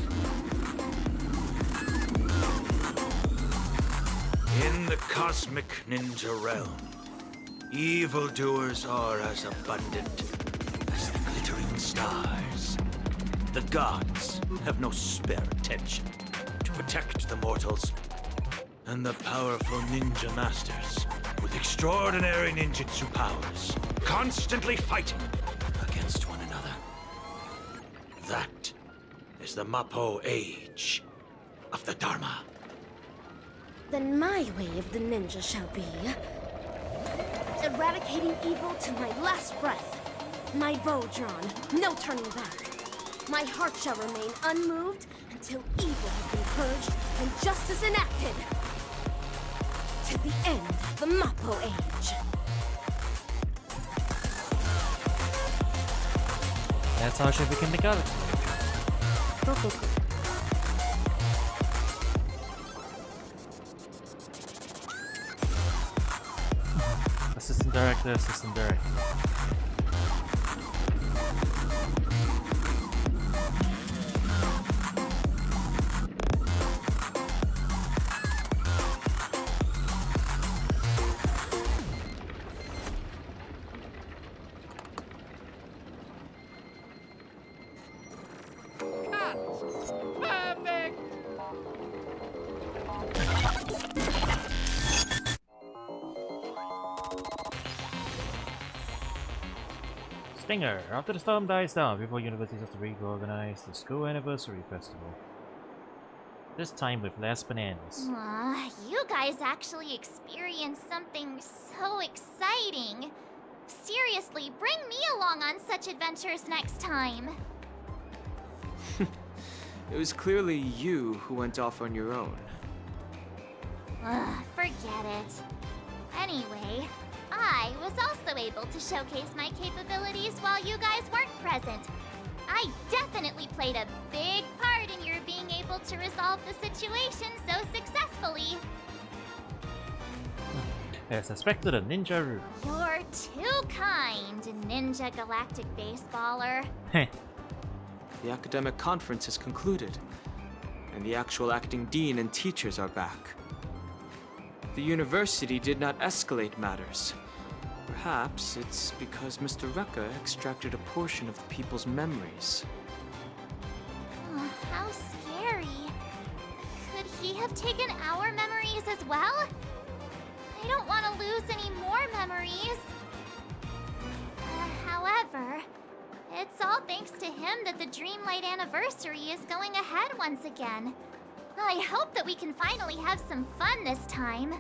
In the cosmic ninja realm, evildoers are as abundant as the glittering stars. The gods have no spare attention to protect the mortals, and the powerful ninja masters with extraordinary ninjutsu powers constantly fighting against one another. That is the Mappo age of the Dharma. Then my way of the ninja shall be eradicating evil to my last breath. My bow drawn, no turning back. My heart shall remain unmoved until evil has been purged and justice enacted. To the end of the Mappo age. That's how she became the galaxy. Cool, cool, cool. Assistant director, assistant director. Perfect! Stinger! After the storm dies down, before universities have to reorganize the school anniversary festival. This time with less bananas. Aw, you guys actually experienced something so exciting. Seriously, bring me along on such adventures next time. It was clearly you who went off on your own. Ugh, forget it. Anyway, I was also able to showcase my capabilities while you guys weren't present. I definitely played a big part in your being able to resolve the situation so successfully. As suspected, a ninja root. You're too kind, Ninja Galactic Baseballer. Heh. The academic conference has concluded, and the actual acting dean and teachers are back. The university did not escalate matters. Perhaps it's because Mr. Rekka extracted a portion of the people's memories. Oh, how scary. Could he have taken our memories as well? I don't want to lose any more memories. However, it's all thanks to him that the Dreamlight anniversary is going ahead once again. I hope that we can finally have some fun this time.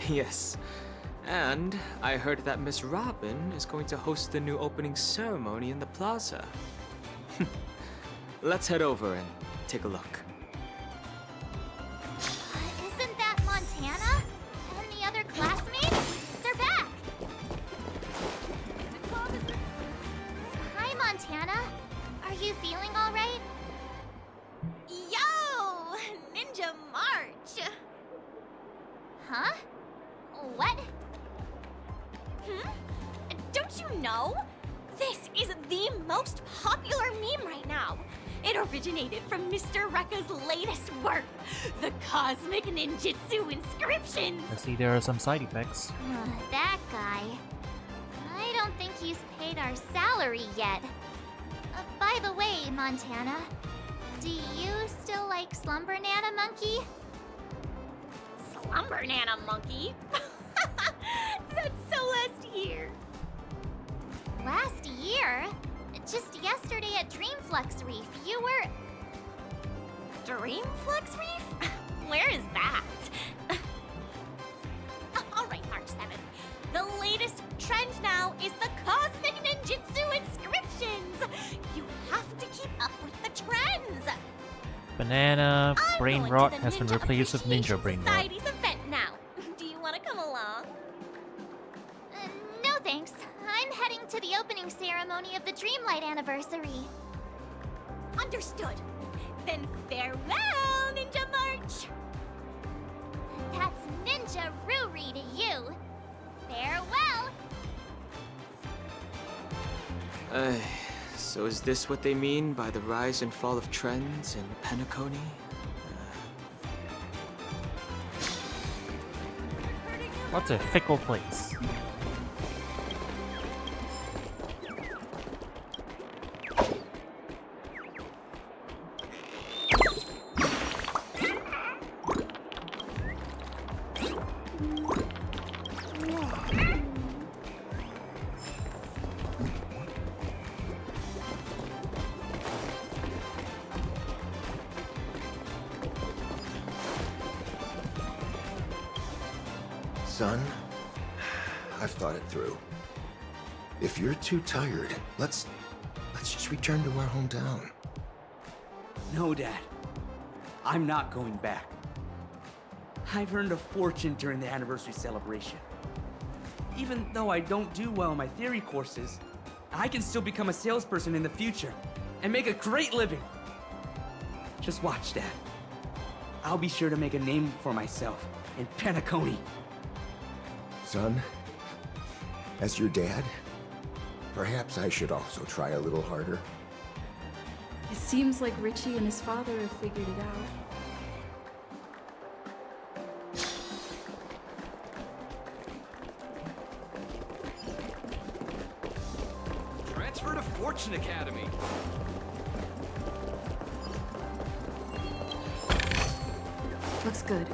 Yes. And I heard that Miss Robin is going to host the new opening ceremony in the plaza. Let's head over and take a look. Isn't that Montana? And the other classmates? They're back! Hi, Montana. Are you feeling alright? Yo! Ninja March! Huh? What? Don't you know? This is the most popular meme right now. It originated from Mr. Rekka's latest work, the Cosmic Ninjutsu Inscriptions. I see there are some side effects. That guy. I don't think he's paid our salary yet. By the way, Montana, do you still like Slumber Nana Monkey? Slumber Nana Monkey? That's so last year. Last year? Just yesterday at Dreamflux Reef, you were... Dreamflux Reef? Where is that? Alright, March 7th. The latest trend now is the Cosmic Ninjutsu Inscriptions! You have to keep up with the trends! Banana I'm brain going rot to the has been Ninja replaced with Appreciation ninja brain rot. Society's event now. Do you want to come along? No thanks. I'm heading to the opening ceremony of the Dreamlight anniversary. Understood. Then farewell, Ninja March! That's Ninja Ruri to you. Farewell! So is this what they mean by the rise and fall of trends in Penacony? What's a fickle place? Son, I've thought it through. If you're too tired, let's just return to our hometown. No, Dad. I'm not going back. I've earned a fortune during the anniversary celebration. Even though I don't do well in my theory courses, I can still become a salesperson in the future and make a great living. Just watch, Dad. I'll be sure to make a name for myself in Penacony. Son, as your dad, perhaps I should also try a little harder. It seems like Richie and his father have figured it out. Transfer to Fortune Academy. Looks good.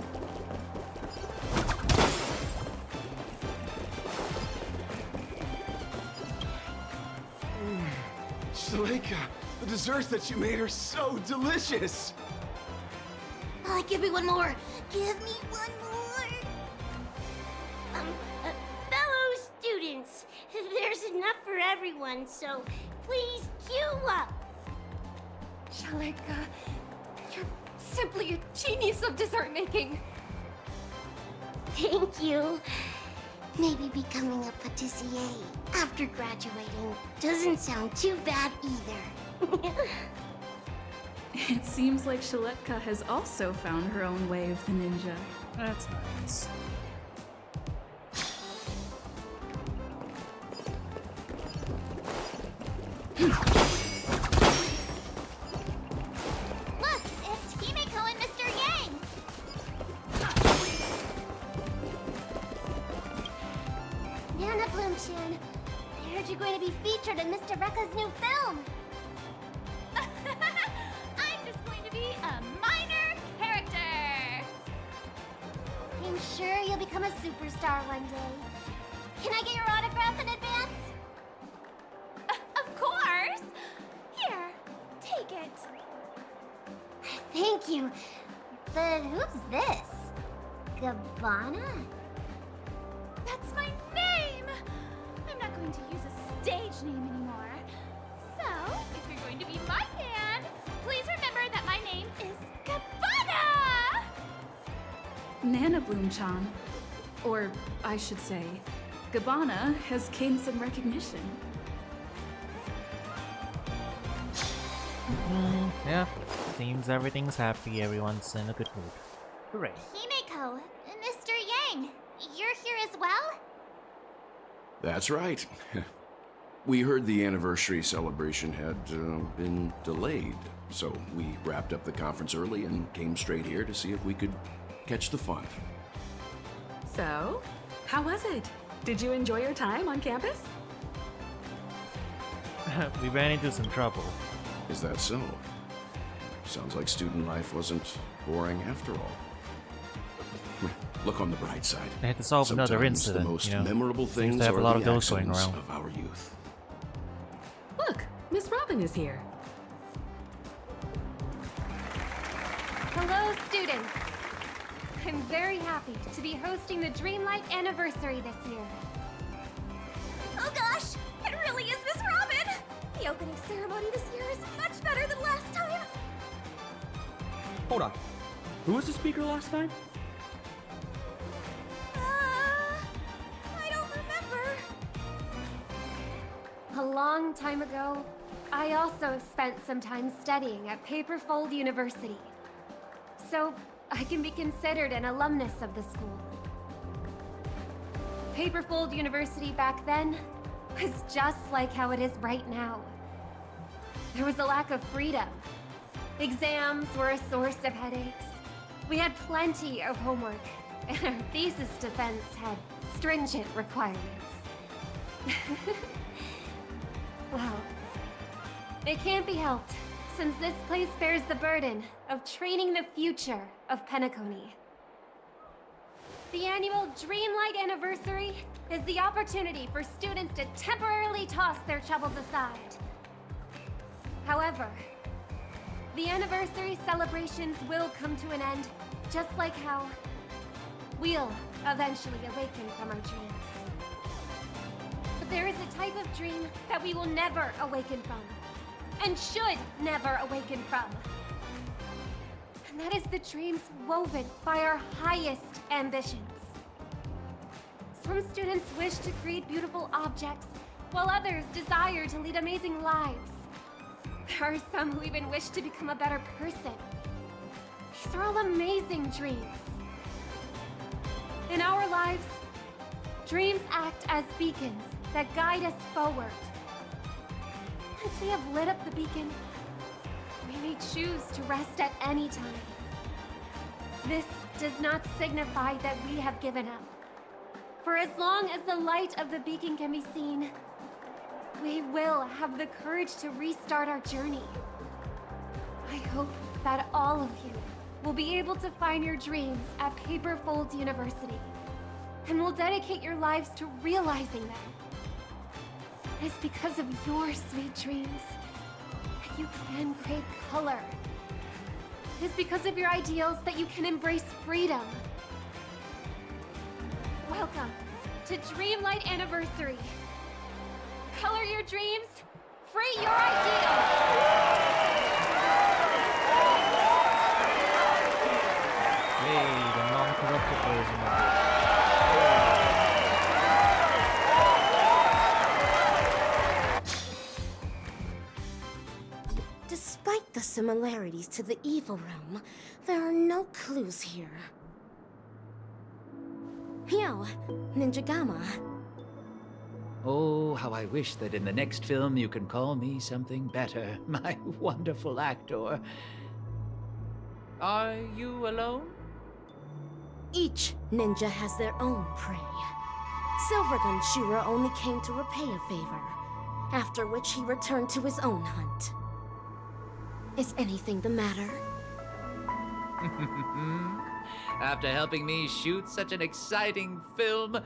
Shaleka, the desserts that you made are so delicious! Give me one more! Give me one more! Fellow students, there's enough for everyone, so please queue up! Shaleka, you're simply a genius of dessert making. Thank you. Maybe becoming a patissier after graduating doesn't sound too bad either. It seems like Shaletka has also found her own way of the ninja. That's nice. Look, it's Himeko and Mr. Yang! Nana Bloomchin, I heard you're going to be featured in Mr. Rekka's new film. I'm just going to be a minor character! I'm sure you'll become a superstar one day. Can I get your autograph in advance? Of course! Here, take it. Thank you. But who's this? Gabbana? That's my name! I'm not going to use a stage name anymore. So, if you're going to be my hand. Please remember that my name is Gabbana! Nana Bloom-chan, or I should say, Gabbana has gained some recognition. Yeah, seems everything's happy, everyone's in a good mood. Hooray. Himeko, Mr. Yang, you're here as well? That's right. We heard the anniversary celebration had been delayed, so we wrapped up the conference early and came straight here to see if we could catch the fun. So, how was it? Did you enjoy your time on campus? We ran into some trouble. Is that so? Sounds like student life wasn't boring after all. Look on the bright side. They had to solve another Sometimes incident, the most you know. memorable Seems things to have a are lot the of those going accidents around. of our youth. Look, Miss Robin is here. Hello, students! I'm very happy to be hosting the Dreamlight Anniversary this year. Oh gosh, it really is Miss Robin! The opening ceremony this year is much better than last time. Hold on. Who was the speaker last time? I don't remember. A long time ago, I also spent some time studying at Paperfold University. So, I can be considered an alumnus of the school. Paperfold University back then was just like how it is right now. There was a lack of freedom. Exams were a source of headaches. We had plenty of homework, and our thesis defense had stringent requirements. Well, it can't be helped, since this place bears the burden of training the future of Penacony. The annual Dreamlight Anniversary is the opportunity for students to temporarily toss their troubles aside. However, the anniversary celebrations will come to an end, just like how we'll eventually awaken from our dreams. But there is a type of dream that we will never awaken from, and should never awaken from. And that is the dreams woven by our highest ambitions. Some students wish to create beautiful objects, while others desire to lead amazing lives. There are some who even wish to become a better person. These are all amazing dreams. In our lives, dreams act as beacons that guide us forward. Once we have lit up the beacon, we may choose to rest at any time. This does not signify that we have given up. For as long as the light of the beacon can be seen, we will have the courage to restart our journey. I hope that all of you will be able to find your dreams at Paperfold University, and will dedicate your lives to realizing them. It's because of your sweet dreams that you can create color. It's because of your ideals that you can embrace freedom. Welcome to Dreamlight Anniversary. Color your dreams, free your ideals! Hey, the non-corrupted version of Despite the similarities to the evil realm, there are no clues here. Yo, Ninja Gamma. Oh, how I wish that in the next film you can call me something better, my wonderful actor. Are you alone? Each ninja has their own prey. Silvergun Shura only came to repay a favor, after which he returned to his own hunt. Is anything the matter? After helping me shoot such an exciting film,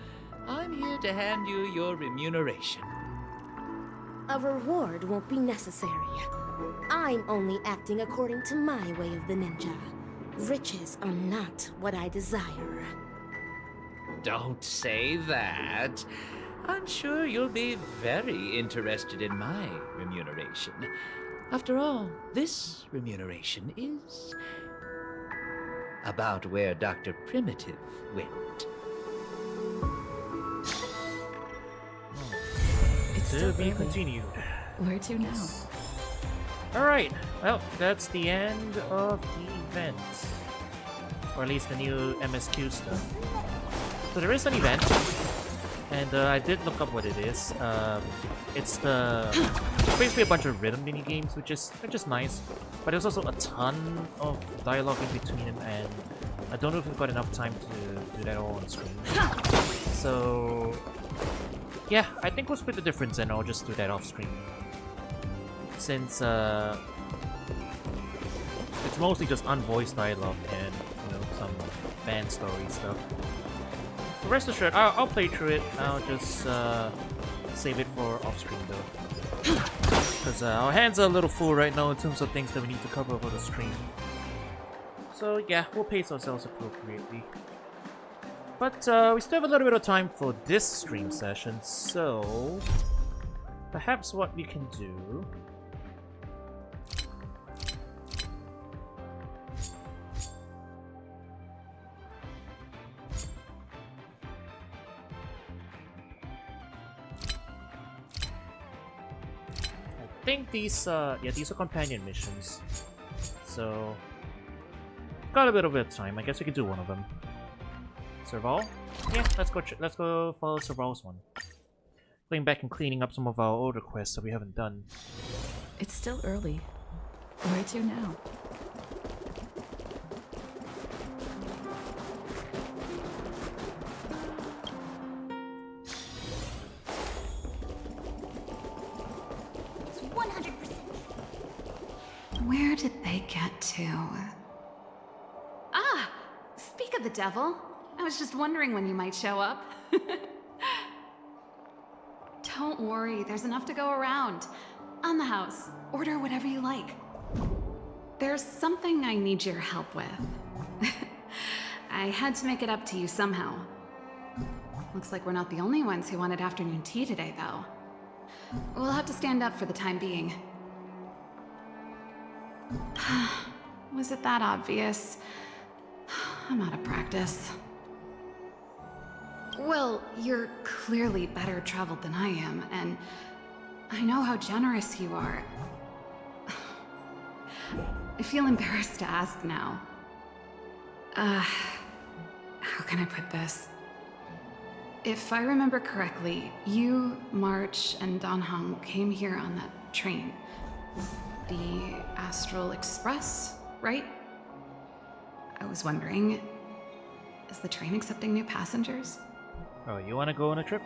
I'm here to hand you your remuneration. A reward won't be necessary. I'm only acting according to my way of the ninja. Riches are not what I desire. Don't say that. I'm sure you'll be very interested in my remuneration. After all, this remuneration is about where Dr. Primitive went. It's To still be early. continued. Where to now? Alright, well, that's the end of the event. Or at least the new MSQ stuff. So there is an event, and I did look up what it is. It's basically a bunch of rhythm mini games, which is nice. But there's also a ton of dialogue in between them, and I don't know if we've got enough time to do that all on screen. So yeah, I think we'll split the difference and I'll just do that off screen. Since it's mostly just unvoiced dialogue and, you know, some fan story stuff. Rest assured, I'll play through it. I'll just save it for off screen though. Because our hands are a little full right now in terms of things that we need to cover for the stream. So yeah, we'll pace ourselves appropriately. But we still have a little bit of time for this stream session, so perhaps what we can do... I think these are companion missions. So got a bit of time. I guess we could do one of them. Serval? Yeah, let's go follow Serval's one. Going back and cleaning up some of our older quests that we haven't done. It's still early. Where to now? It's 100%. Where did they get to? Ah! Speak of the devil. I was just wondering when you might show up. Don't worry, there's enough to go around. On the house, order whatever you like. There's something I need your help with. I had to make it up to you somehow. Looks like we're not the only ones who wanted afternoon tea today, though. We'll have to stand up for the time being. Was it that obvious? I'm out of practice. Well, you're clearly better traveled than I am, and I know how generous you are. I feel embarrassed to ask now. How can I put this? If I remember correctly, you, March, and Don Hung came here on that train. The Astral Express, right? I was wondering, is the train accepting new passengers? Oh, you want to go on a trip?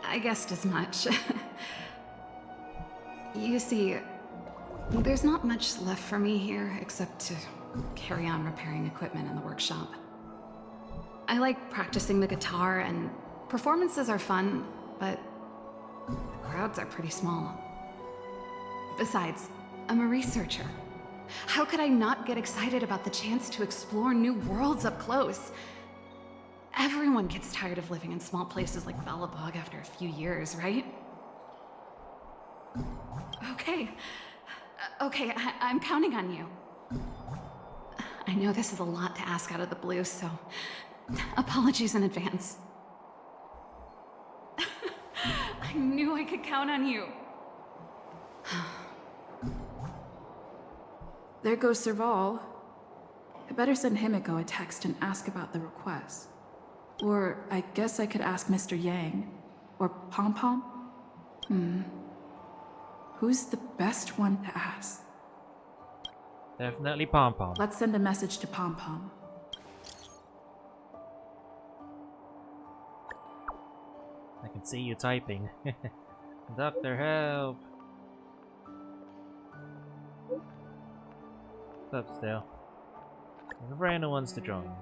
I guessed as much. You see, there's not much left for me here except to carry on repairing equipment in the workshop. I like practicing the guitar, and performances are fun, but the crowds are pretty small. Besides, I'm a researcher. How could I not get excited about the chance to explore new worlds up close? Everyone gets tired of living in small places like Belobog after a few years, right? Okay. I'm counting on you. I know this is a lot to ask out of the blue, so apologies in advance. I knew I could count on you. There goes Serval. I better send Himiko a text and ask about the request. Or I guess I could ask Mr. Yang. Or Pom Pom? Who's the best one to ask? Definitely Pom Pom. Let's send a message to Pom Pom. I can see you typing. Doctor, help! What's up, still? Never anyone wants to join.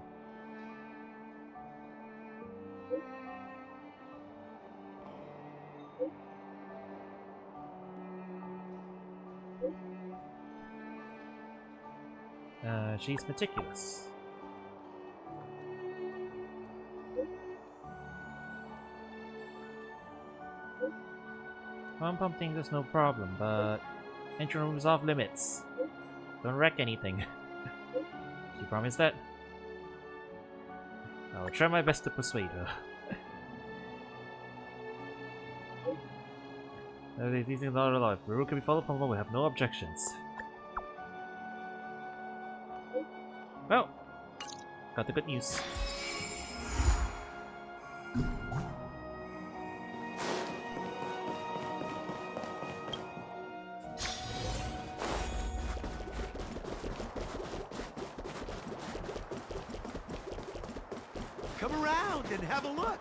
She's meticulous. Pom-pom thing, there's no problem, but entry room is off limits. Don't wreck anything. You promise that? I'll try my best to persuade her. These things are alive. The rule can be followed, Pom-pom will have no objections. Well, got the good news. Come around and have a look.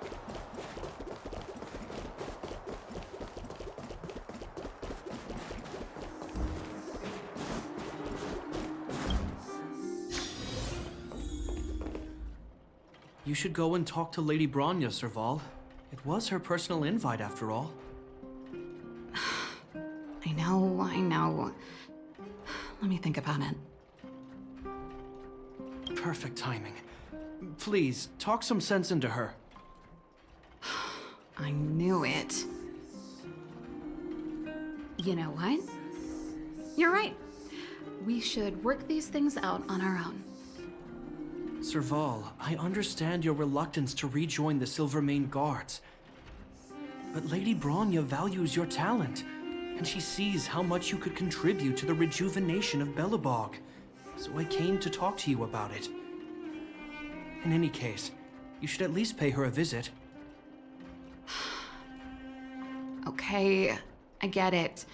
You should go and talk to Lady Bronya, serval. It was her personal invite, after all. I know. Let me think about it. Perfect timing. Please, talk some sense into her. I knew it. You know what? You're right. We should work these things out on our own. Serval, I understand your reluctance to rejoin the Silvermane Guards. But Lady Bronya values your talent, and she sees how much you could contribute to the rejuvenation of Belobog. So I came to talk to you about it. In any case, you should at least pay her a visit. Okay, I get it.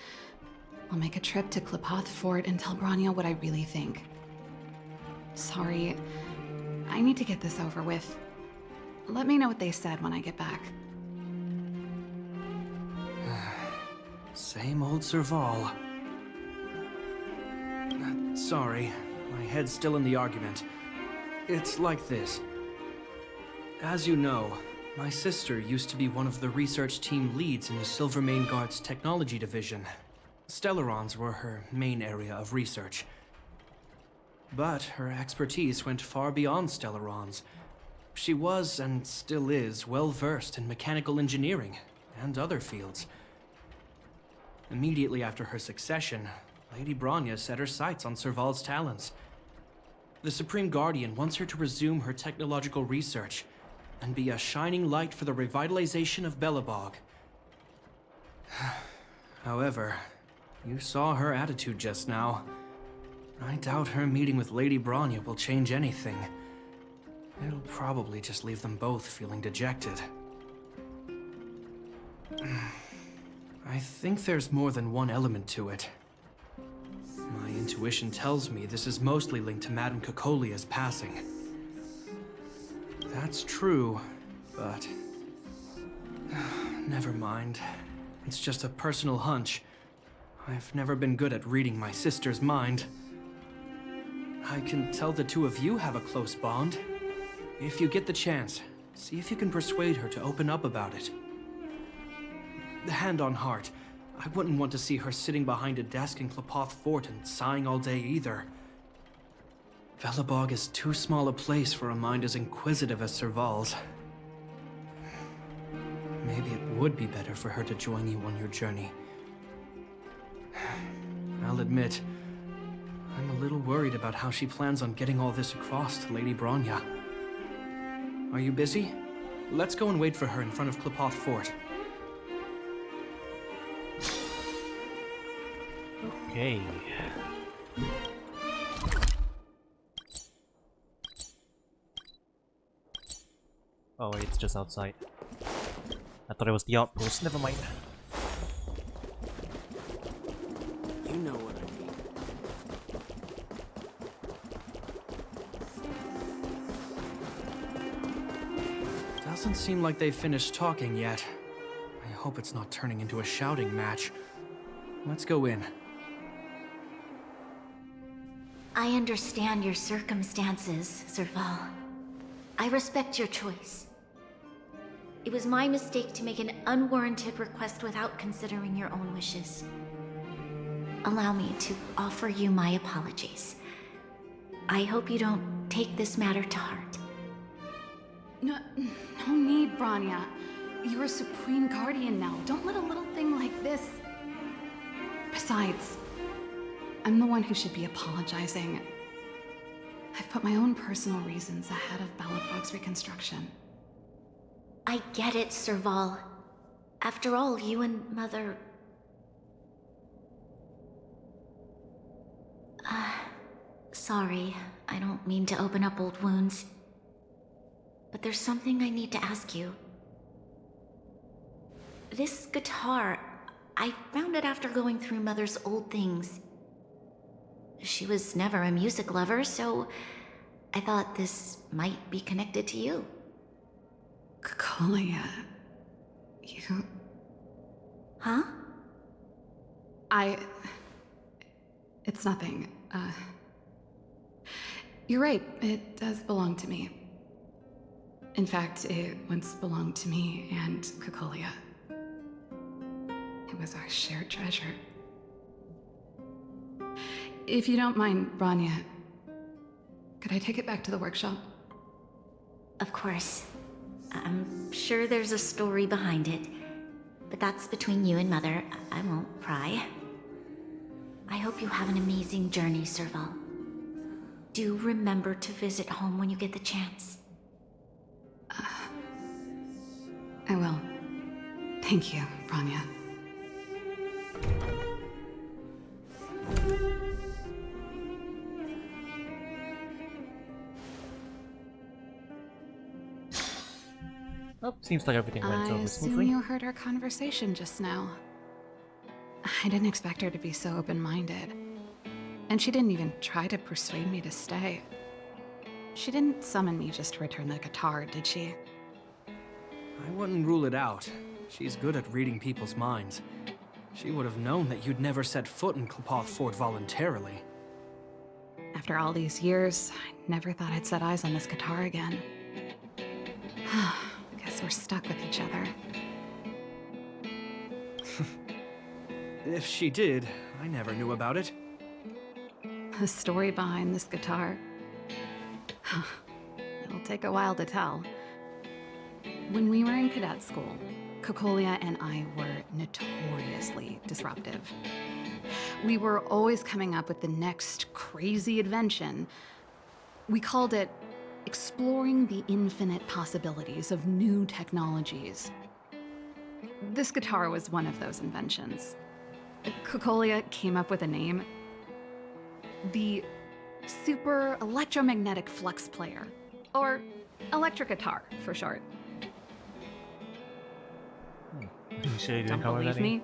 I'll make a trip to Klipoth Fort and tell Bronya what I really think. Sorry, I need to get this over with. Let me know what they said when I get back. Same old serval. Sorry, my head's still in the argument. It's like this. As you know, my sister used to be one of the research team leads in the Silvermane Guard's technology division. Stellarons were her main area of research. But her expertise went far beyond Stellarons. She was, and still is, well-versed in mechanical engineering and other fields. Immediately after her succession, Lady Bronya set her sights on serval's talents. The Supreme Guardian wants her to resume her technological research and be a shining light for the revitalization of Belobog. However, you saw her attitude just now. I doubt her meeting with Lady Bronya will change anything. It'll probably just leave them both feeling dejected. I think there's more than one element to it. My intuition tells me this is mostly linked to Madame Cocolia's passing. That's true, but... never mind. It's just a personal hunch. I've never been good at reading my sister's mind. I can tell the two of you have a close bond. If you get the chance, see if you can persuade her to open up about it. Hand on heart, I wouldn't want to see her sitting behind a desk in Klipoth Fort and sighing all day either. Belobog is too small a place for a mind as inquisitive as serval's. Maybe it would be better for her to join you on your journey. I'll admit, I'm a little worried about how she plans on getting all this across to Lady Bronya. Are you busy? Let's go and wait for her in front of Klipoth Fort. Okay. Oh wait, it's just outside. I thought it was the outpost, never mind. You know what I mean. Doesn't seem like they've finished talking yet. I hope it's not turning into a shouting match. Let's go in. I understand your circumstances, serval. I respect your choice. It was my mistake to make an unwarranted request without considering your own wishes. Allow me to offer you my apologies. I hope you don't take this matter to heart. No need, Bronya. You're a supreme guardian now. Don't let a little thing like this... Besides, I'm the one who should be apologizing. I've put my own personal reasons ahead of Balapog's reconstruction. I get it, serval. After all, you and Mother... Sorry, I don't mean to open up old wounds. But there's something I need to ask you. This guitar, I found it after going through Mother's old things. She was never a music lover, so I thought this might be connected to you. Cocolia, you... Huh? It's nothing. You're right, it does belong to me. In fact, it once belonged to me and Cocolia. It was our shared treasure. If you don't mind, Rania, could I take it back to the workshop? Of course. I'm sure there's a story behind it, but that's between you and Mother. I won't pry. I hope you have an amazing journey, serval. Do remember to visit home when you get the chance. I will. Thank you, Rania. Oh, seems like everything went I over assume smoothly. you heard our conversation just now. I didn't expect her to be so open-minded. And she didn't even try to persuade me to stay. She didn't summon me just to return the guitar, did she? I wouldn't rule it out. She's good at reading people's minds. She would have known that you'd never set foot in Klapoth Fort voluntarily. After all these years, I never thought I'd set eyes on this guitar again. Guess we're stuck with each other. If she did, I never knew about it. The story behind this guitar. It'll take a while to tell. When we were in cadet school, Cocolia and I were notoriously disruptive. We were always coming up with the next crazy invention. We called it exploring the infinite possibilities of new technologies. This guitar was one of those inventions. Cocolia came up with a name. The Super Electromagnetic Flux Player, or electric guitar for short. You sure you didn't Don't call her believe that me? name?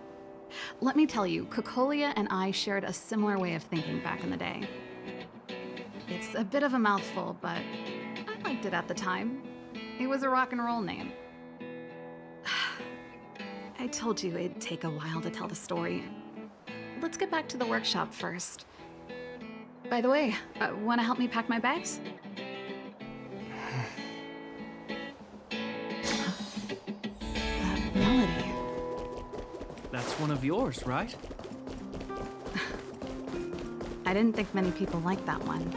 Let me tell you, Cocolia and I shared a similar way of thinking back in the day. It's a bit of a mouthful, but I liked it at the time. It was a rock and roll name. I told you it'd take a while to tell the story. Let's get back to the workshop first. By the way, want to help me pack my bags? That melody. That's one of yours, right? I didn't think many people liked that one.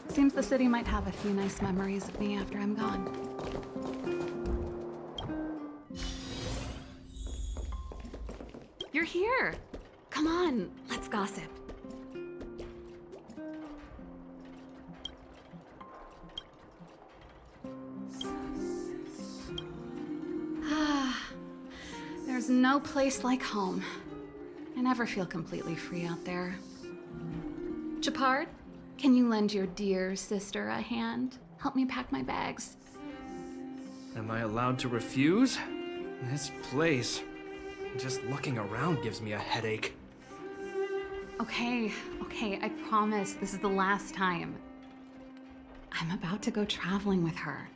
Seems the city might have a few nice memories of me after I'm gone. You're here! Come on, let's gossip. There's no place like home. I never feel completely free out there. Chapard, can you lend your dear sister a hand? Help me pack my bags. Am I allowed to refuse? This place, just looking around gives me a headache. Okay, I promise this is the last time. I'm about to go traveling with her.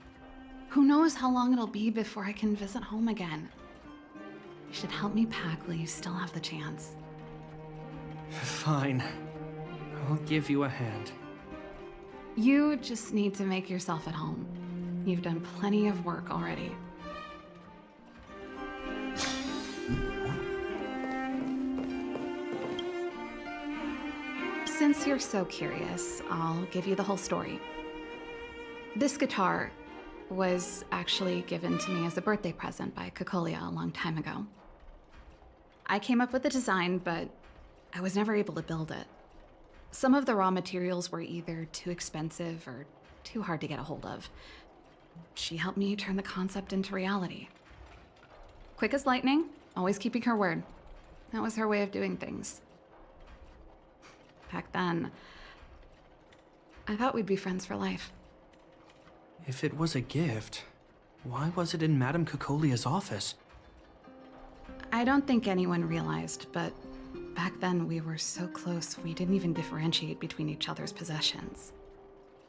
Who knows how long it'll be before I can visit home again. You should help me pack while you still have the chance. Fine. I'll give you a hand. You just need to make yourself at home. You've done plenty of work already. Since you're so curious, I'll give you the whole story. This guitar, was actually given to me as a birthday present by Cocolia a long time ago. I came up with the design, but I was never able to build it. Some of the raw materials were either too expensive or too hard to get a hold of. She helped me turn the concept into reality. Quick as lightning, always keeping her word. That was her way of doing things. Back then, I thought we'd be friends for life. If it was a gift, why was it in Madame Cocolia's office? I don't think anyone realized, but back then we were so close we didn't even differentiate between each other's possessions.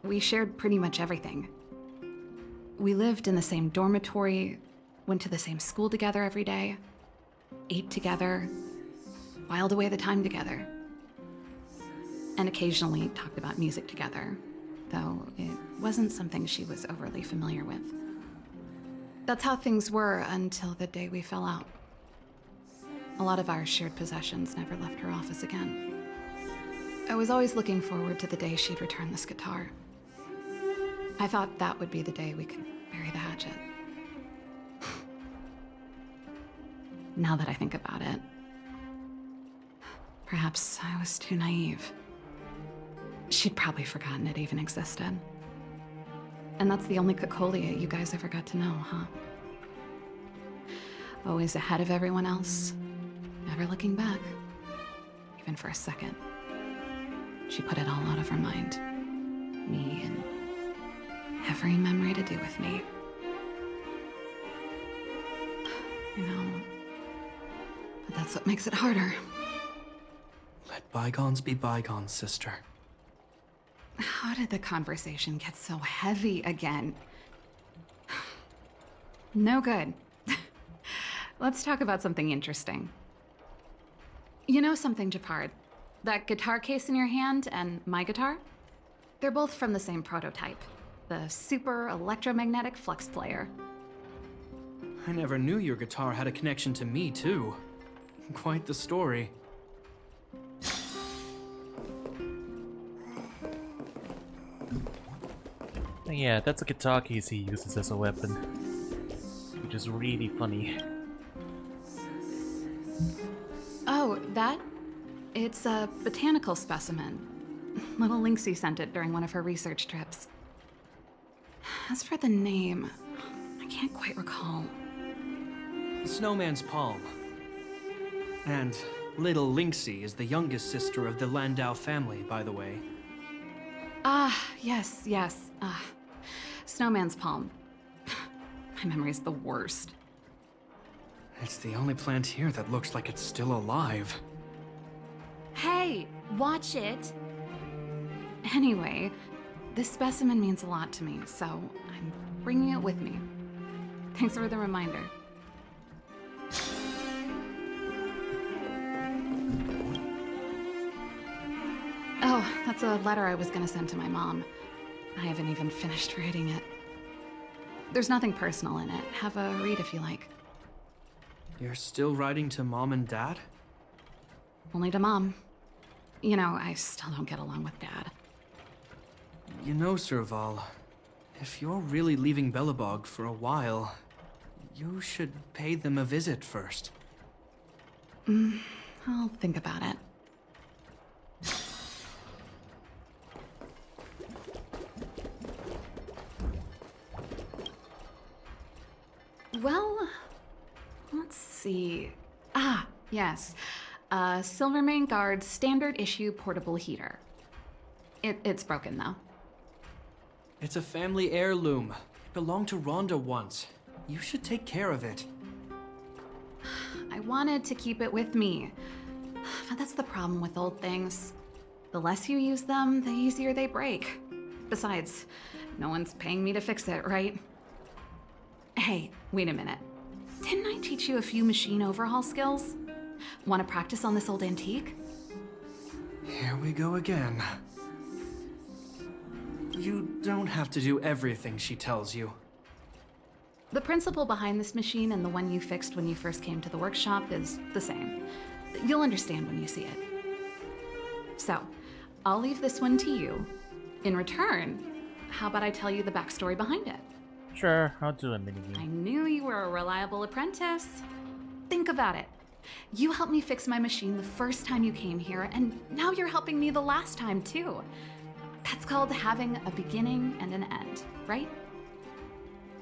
We shared pretty much everything. We lived in the same dormitory, went to the same school together every day, ate together, whiled away the time together, and occasionally talked about music together, though it wasn't something she was overly familiar with. That's how things were until the day we fell out. A lot of our shared possessions never left her office again. I was always looking forward to the day she'd return this guitar. I thought that would be the day we could bury the hatchet. Now that I think about it, perhaps I was too naive. She'd probably forgotten it even existed. And that's the only Cocolia you guys ever got to know, huh? Always ahead of everyone else, never looking back, even for a second. She put it all out of her mind. Me and every memory to do with me. You know, but that's what makes it harder. Let bygones be bygones, sister. How did the conversation get so heavy again? No good. Let's talk about something interesting. You know something, Japard? That guitar case in your hand and my guitar? They're both from the same prototype. The super electromagnetic flex player. I never knew your guitar had a connection to me, too. Quite the story. Yeah, that's a guitar case he uses as a weapon. Which is really funny. Oh, that? It's a botanical specimen. Little Lynxie sent it during one of her research trips. As for the name, I can't quite recall. Snowman's Palm. And Little Lynxie is the youngest sister of the Landau family, by the way. Ah, yes. Snowman's Palm. My memory's the worst. It's the only plant here that looks like it's still alive. Hey, watch it! Anyway, this specimen means a lot to me, so I'm bringing it with me. Thanks for the reminder. Oh, that's a letter I was gonna send to my mom. I haven't even finished writing it. There's nothing personal in it. Have a read if you like. You're still writing to Mom and Dad? Only to Mom. You know, I still don't get along with Dad. You know, serval, if you're really leaving Belobog for a while, you should pay them a visit first. I'll think about it. Well, let's see. Ah, yes. Silvermane Guard standard issue portable heater. It's broken though. It's a family heirloom. It belonged to Rhonda once. You should take care of it. I wanted to keep it with me. But that's the problem with old things. The less you use them, the easier they break. Besides, no one's paying me to fix it, right? Hey, wait a minute. Didn't I teach you a few machine overhaul skills? Want to practice on this old antique? Here we go again. You don't have to do everything she tells you. The principle behind this machine and the one you fixed when you first came to the workshop is the same. You'll understand when you see it. So, I'll leave this one to you. In return, how about I tell you the backstory behind it? Sure, I'll do a minigame. I knew you were a reliable apprentice. Think about it. You helped me fix my machine the first time you came here, and now you're helping me the last time, too. That's called having a beginning and an end, right?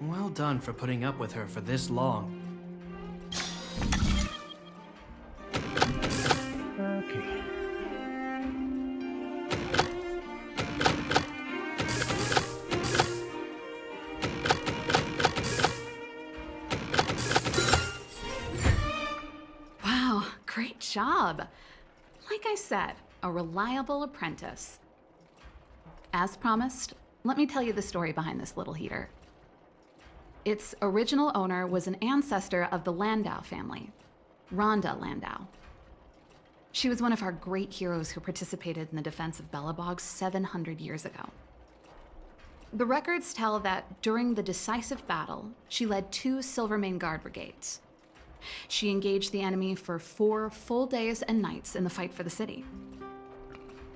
Well done for putting up with her for this long. Okay. Wow, great job. Like I said, a reliable apprentice. As promised, let me tell you the story behind this little heater. Its original owner was an ancestor of the Landau family, Rhonda Landau. She was one of our great heroes who participated in the defense of Belobog 700 years ago. The records tell that during the decisive battle, she led 2 Silvermane Guard brigades. She engaged the enemy for 4 full days and nights in the fight for the city.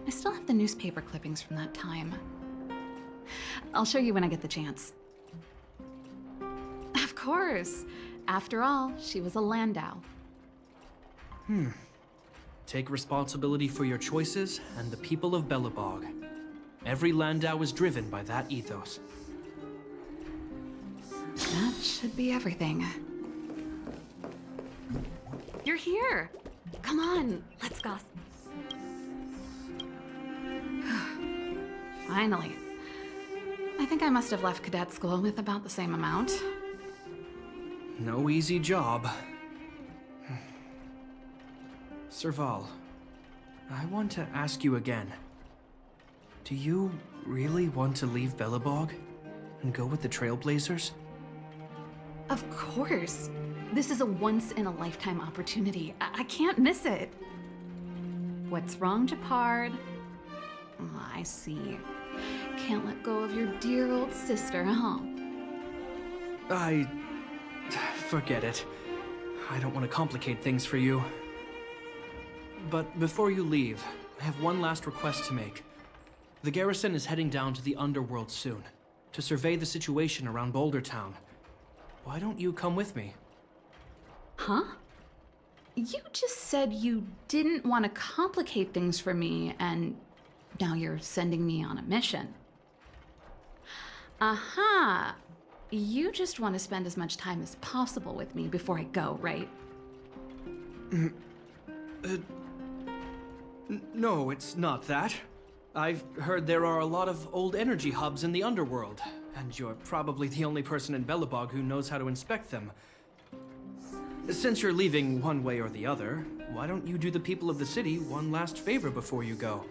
I still have the newspaper clippings from that time. I'll show you when I get the chance. Of course. After all, she was a Landau. Take responsibility for your choices and the people of Belobog. Every Landau is driven by that ethos. That should be everything. You're here! Come on, let's go. Finally. I think I must have left cadet school with about the same amount. No easy job. Serval, I want to ask you again. Do you really want to leave Belobog and go with the Trailblazers? Of course. This is a once-in-a-lifetime opportunity. I can't miss it. What's wrong, Japard? Oh, I see. Can't let go of your dear old sister, huh? Forget it. I don't want to complicate things for you. But before you leave, I have one last request to make. The garrison is heading down to the underworld soon, to survey the situation around Boulder Town. Why don't you come with me? Huh? You just said you didn't want to complicate things for me, and now you're sending me on a mission. Aha! You just want to spend as much time as possible with me before I go, right? No, it's not that. I've heard there are a lot of old energy hubs in the underworld, and you're probably the only person in Belobog who knows how to inspect them. Since you're leaving one way or the other, why don't you do the people of the city one last favor before you go?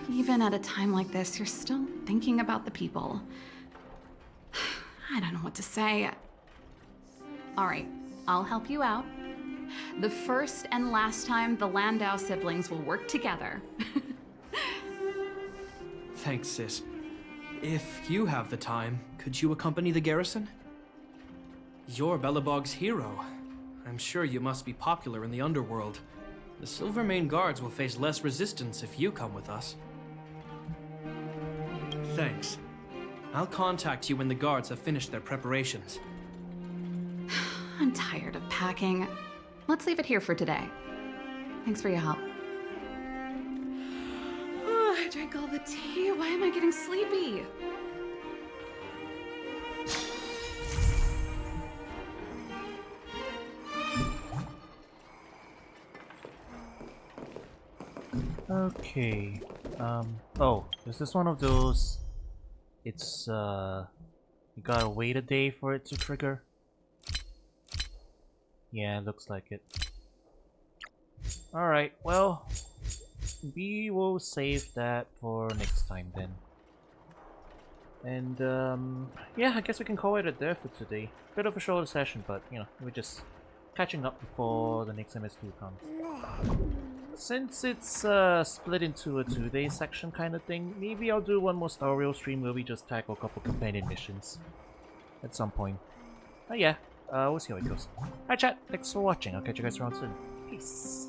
Even at a time like this, you're still thinking about the people. I don't know what to say. All right, I'll help you out. The first and last time the Landau siblings will work together. Thanks, sis. If you have the time, could you accompany the garrison? You're Belobog's hero. I'm sure you must be popular in the underworld. The Silvermane Guards will face less resistance if you come with us. Thanks. I'll contact you when the guards have finished their preparations. I'm tired of packing. Let's leave it here for today. Thanks for your help. Oh, I drank all the tea. Why am I getting sleepy? Okay. Oh, is this one of those? It's, you gotta wait a day for it to trigger? Yeah, it looks like it. Alright, well, we will save that for next time then. And, yeah, I guess we can call it a day for today. Bit of a shorter session, but, you know, we're just catching up before the next MSQ comes. Since it's split into a 2-day section kind of thing, maybe I'll do one more Star Rail stream where we just tackle a couple companion missions at some point. Oh yeah, we'll see how it goes. Alright chat, thanks for watching, I'll catch you guys around soon. Peace.